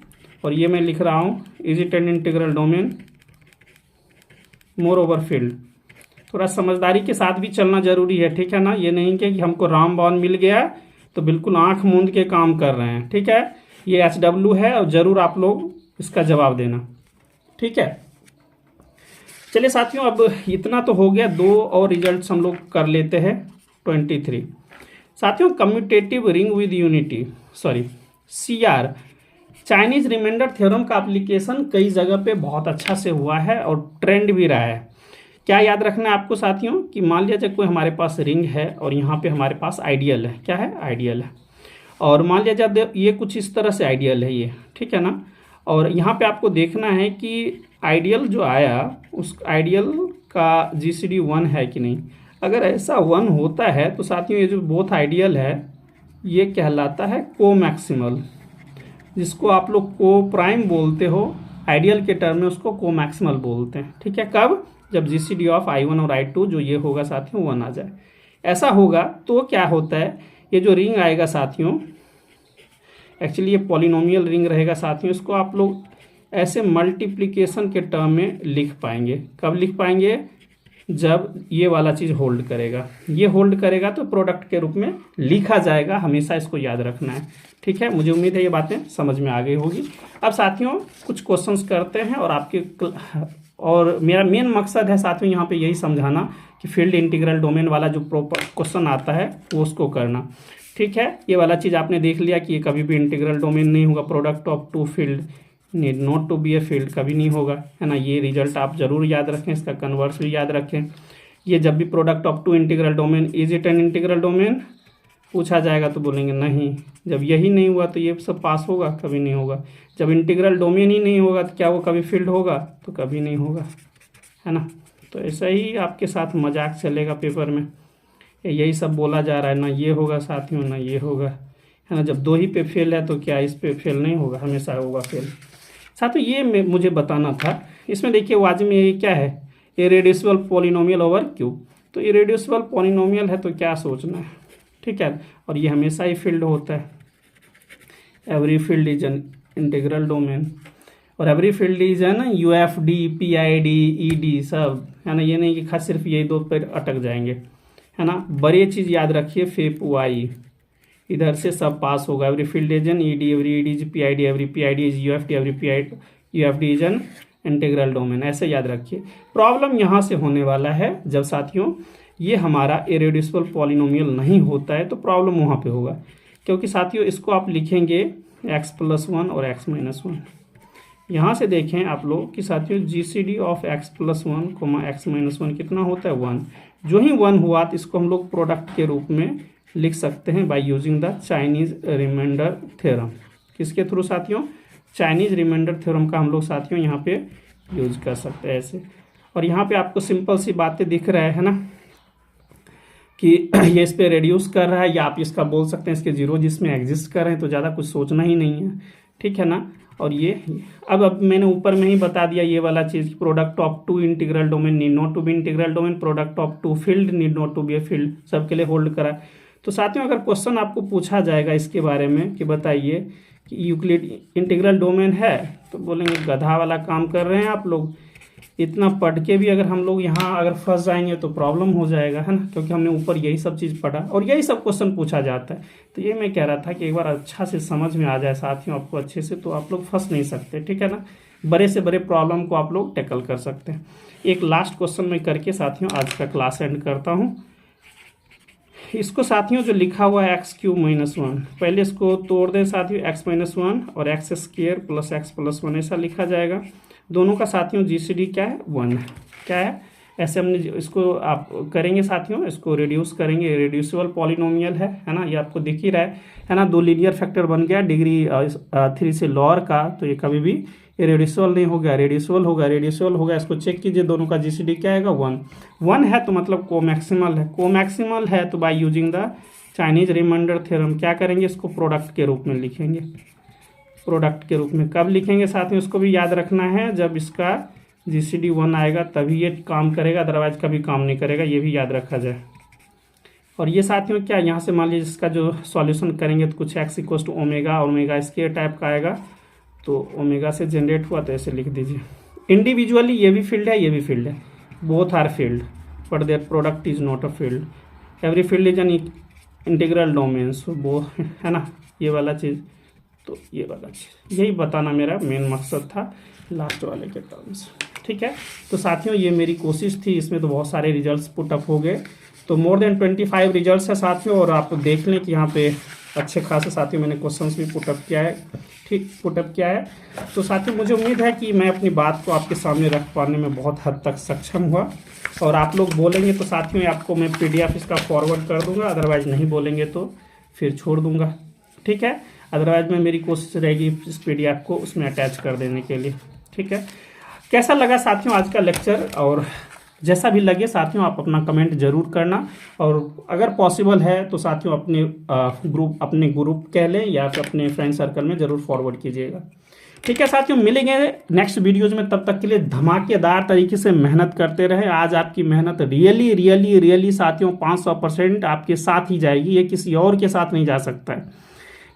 और ये मैं लिख रहा हूँ is it N integral domain more over field. थोड़ा समझदारी के साथ भी चलना जरूरी है, ठीक है ना। ये नहीं कि हमको रामबाण मिल गया तो बिल्कुल आंख मूंद के काम कर रहे हैं। ठीक है, ये HW है और जरूर आप लोग इसका जवाब देना। ठीक है, चलिए साथियों अब इतना तो हो गया। 2 और रिजल्ट्स हम लोग कर लेते हैं। 23 साथियों commutative ring with unity, sorry CR Chinese remainder theorem का एप्लीकेशन कई जगह पे बहुत अच्छा से हुआ है और ट्रेंड भी रहा है। क्या याद रखना है आपको साथियों कि मान लिया जब कोई हमारे पास रिंग है और यहाँ पे हमारे पास आइडियल है, क्या है, आइडियल है, और मान लिया जब ये कुछ इस तरह से आइडियल है ये, ठीक है ना। और यहाँ पे आपको देखना है कि आइडियल जो आया उस आइडियल का GCD 1 है कि नहीं। अगर ऐसा 1 होता है तो साथियों ये जो बोथ आइडियल है ये कहलाता है को मैक्सिमल, जिसको आप लोग को प्राइम बोलते हो, आइडियल के टर्म में उसको को मैक्सिमल बोलते हैं। ठीक है, कब, जब GCD ऑफ I1 और I2 जो ये होगा साथियों 1 आ जाए। ऐसा होगा तो क्या होता है, ये जो रिंग आएगा साथियों, एक्चुअली ये पॉलिनोमियल रिंग रहेगा साथियों, इसको आप लोग ऐसे मल्टीप्लिकेशन के टर्म में लिख पाएंगे। कब लिख पाएंगे, जब ये वाला चीज़ होल्ड करेगा, ये होल्ड करेगा तो प्रोडक्ट के रूप में लिखा जाएगा, हमेशा इसको याद रखना है। ठीक है, मुझे उम्मीद है ये बातें समझ में आ गई होगी। अब साथियों कुछ क्वेश्चंस करते हैं और मेरा मेन मकसद है साथियों यहाँ पे यही समझाना कि फील्ड इंटीग्रल डोमेन वाला जो प्रॉपर क्वेश्चन आता है वो उसको करना। ठीक है, ये वाला चीज़ आपने देख लिया कि ये कभी भी इंटीग्रल डोमेन नहीं होगा। Product of 2 field need not to be a field, कभी नहीं होगा, है ना। ये रिजल्ट आप जरूर याद रखें, इसका कन्वर्स भी याद रखें। ये जब भी product of 2 integral domain is it N integral domain पूछा जाएगा तो बोलेंगे नहीं। जब यही नहीं हुआ तो ये सब पास होगा, कभी नहीं होगा। जब इंटीग्रल डोमेन ही नहीं होगा तो क्या वो कभी फील्ड होगा, तो कभी नहीं होगा, है ना। तो ऐसा ही आपके साथ मजाक चलेगा पेपर में, यही सब बोला जा रहा है, ना ये होगा साथियों ना ये होगा, है ना। जब 2 ही पे फेल है तो क्या इस पे फेल नहीं होगा, हमेशा होगा फेल। साथियों ये मुझे बताना था। इसमें देखिए वाजिब में ये क्या है, इरेड्यूसिबल पॉलिनोमियल ओवर क्यूब। तो इरेड्यूसिबल पॉलिनोमियल है तो क्या सोचना है, ठीक है। और ये हमेशा ही फील्ड होता है, every field is an integral domain, और एवरी फील्ड इज है ना UFD PID ED सब, है ना। ये नहीं कि खास सिर्फ यही 2 पर अटक जाएंगे, है ना। बड़ी चीज़ याद रखिए, फेप वाई इधर से सब पास होगा। Every field is N ED, every ED is PID, every PID is UFD, every UFD is an integral domain, ऐसे याद रखिए। प्रॉब्लम यहाँ से होने वाला है जब साथियों ये हमारा इरेड्यूसिबल पॉलिनोमियल नहीं होता है, तो प्रॉब्लम वहाँ पे होगा, क्योंकि साथियों इसको आप लिखेंगे x+1 और x-1। यहाँ से देखें आप लोग कि साथियों GCD ऑफ x+1, x-1 कितना होता है 1। जो ही 1 हुआ तो इसको हम लोग प्रोडक्ट के रूप में लिख सकते हैं by using the Chinese remainder theorem. किसके थ्रू साथियों, चाइनीज रिमाइंडर थ्योरम का हम लोग साथियों यहाँ पे यूज कर सकते हैं ऐसे। और यहाँ पे आपको सिंपल सी बातें दिख रहा है ना कि ये इस पे रेड्यूस कर रहा है, या आप इसका बोल सकते हैं इसके जीरो जिसमें एग्जिस्ट कर रहे हैं, तो ज़्यादा कुछ सोचना ही नहीं है, ठीक है ना। और ये अब मैंने ऊपर में ही बता दिया ये वाला चीज़, product of 2 integral domain need not to be integral domain, product of 2 field need not to be a field, सबके लिए होल्ड करा। तो साथियों अगर क्वेश्चन आपको पूछा जाएगा इसके बारे में कि बताइए कि यूक्लिड इंटीग्रल डोमेन है, तो बोलेंगे गधा वाला काम कर रहे हैं आप लोग। इतना पढ़ के भी अगर हम लोग यहाँ अगर फंस जाएंगे तो प्रॉब्लम हो जाएगा, है ना, क्योंकि हमने ऊपर यही सब चीज़ पढ़ा और यही सब क्वेश्चन पूछा जाता है। तो ये मैं कह रहा था कि एक बार अच्छा से समझ में आ जाए साथियों आपको अच्छे से, तो आप लोग फंस नहीं सकते, ठीक है ना। बड़े से बड़े प्रॉब्लम को आप लोग टैकल कर सकते हैं। एक लास्ट क्वेश्चन मैं करके साथियों आज का क्लास एंड करता हूँ। इसको साथियों जो लिखा हुआ है x³ - 1, पहले इसको तोड़ दें साथियों, x-1 और x² + x+1 ऐसा लिखा जाएगा। दोनों का साथियों जीसीडी क्या है, 1 क्या है, ऐसे हमने इसको आप करेंगे साथियों, इसको रिड्यूस करेंगे, रिड्यूसिबल पॉलिनोमियल है ना, ये आपको दिख ही रहा है ना। 2 लीनियर फैक्टर बन गया डिग्री 3 से लोअर का, तो ये कभी भी इरेड्यूसिबल नहीं होगा, रेड्यूसिबल होगा। इसको चेक कीजिए, दोनों का जीसीडी क्या आएगा, 1 है, तो मतलब कोमैक्सिमल है। तो by using the Chinese remainder theorem क्या करेंगे, इसको प्रोडक्ट के रूप में लिखेंगे। प्रोडक्ट के रूप में कब लिखेंगे साथियों, इसको भी याद रखना है, जब इसका जीसीडी 1 आएगा तभी ये काम करेगा, अदरवाइज कभी काम नहीं करेगा, ये भी याद रखा जाए। और ये साथियों क्या, यहाँ से मान लीजिए इसका जो सॉल्यूशन करेंगे तो कुछ x = ओमेगा स्क्वायर टाइप का आएगा, तो ओमेगा से जनरेट हुआ, तो ऐसे लिख दीजिए। इंडिविजुअली ये भी फील्ड है, ये भी फील्ड है, both are field, but their product is not a field. Every field is an integral domain, so वो है ना, ये वाला चीज़, तो ये वाला चीज़, यही बताना मेरा मेन मकसद था लास्ट वाले के टर्म्स, ठीक है। तो साथियों ये मेरी कोशिश थी, इसमें तो बहुत सारे रिजल्ट्स पुटअप हो गए, तो मोर देन 25 रिजल्ट्स है साथियों। और आप देख लें कि यहाँ पे अच्छे खासे साथियों मैंने क्वेश्चंस भी पुटअप किया है, तो साथियों मुझे उम्मीद है कि मैं अपनी बात को आपके सामने रख पाने में बहुत हद तक सक्षम हुआ। और आप लोग बोलेंगे तो साथियों आपको मैं PDF इसका फॉरवर्ड कर दूंगा, अदरवाइज नहीं बोलेंगे तो फिर छोड़ दूंगा, ठीक है। अदरवाइज में मेरी कोशिश रहेगी इस PDF को उसमें अटैच कर देने के लिए, ठीक है। कैसा लगा साथियों आज का लेक्चर, और जैसा भी लगे साथियों आप अपना कमेंट जरूर करना, और अगर पॉसिबल है तो साथियों अपने ग्रुप कह लें या फिर अपने फ्रेंड सर्कल में जरूर फॉरवर्ड कीजिएगा, ठीक है साथियों। मिलेंगे नेक्स्ट वीडियोज में, तब तक के लिए धमाकेदार तरीके से मेहनत करते रहें। आज आपकी मेहनत रियली साथियों 500% आपके साथ ही जाएगी, ये किसी और के साथ नहीं जा सकता है,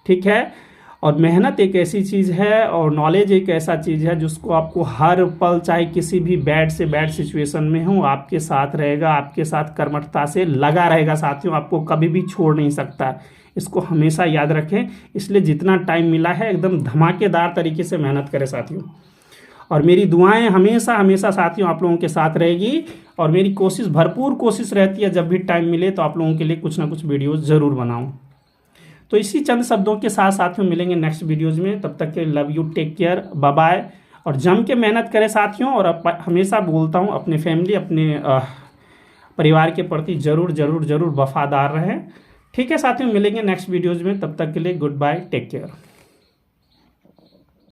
ठीक है। और मेहनत एक ऐसी चीज़ है और नॉलेज एक ऐसा चीज़ है जिसको आपको हर पल, चाहे किसी भी बैड से बैड सिचुएशन में हो, आपके साथ रहेगा, आपके साथ कर्मठता से लगा रहेगा साथियों, आपको कभी भी छोड़ नहीं सकता। इसको हमेशा याद रखें, इसलिए जितना टाइम मिला है एकदम धमाकेदार तरीके से मेहनत करें साथियों। और मेरी दुआएं हमेशा साथियों आप लोगों के साथ रहेगी, और मेरी भरपूर कोशिश रहती है जब भी टाइम मिले तो आप लोगों के लिए कुछ ना कुछ वीडियोज़ ज़रूर बनाऊँ। तो इसी चंद शब्दों के साथ साथियों मिलेंगे नेक्स्ट वीडियोज में, तब तक के love you, take care, bye bye. और जम के मेहनत करें साथियों, और हमेशा बोलता हूँ अपने फैमिली, अपने परिवार के प्रति जरूर वफादार रहें, ठीक है साथियों। मिलेंगे नेक्स्ट वीडियोज में, तब तक के लिए गुड बाय, टेक केयर।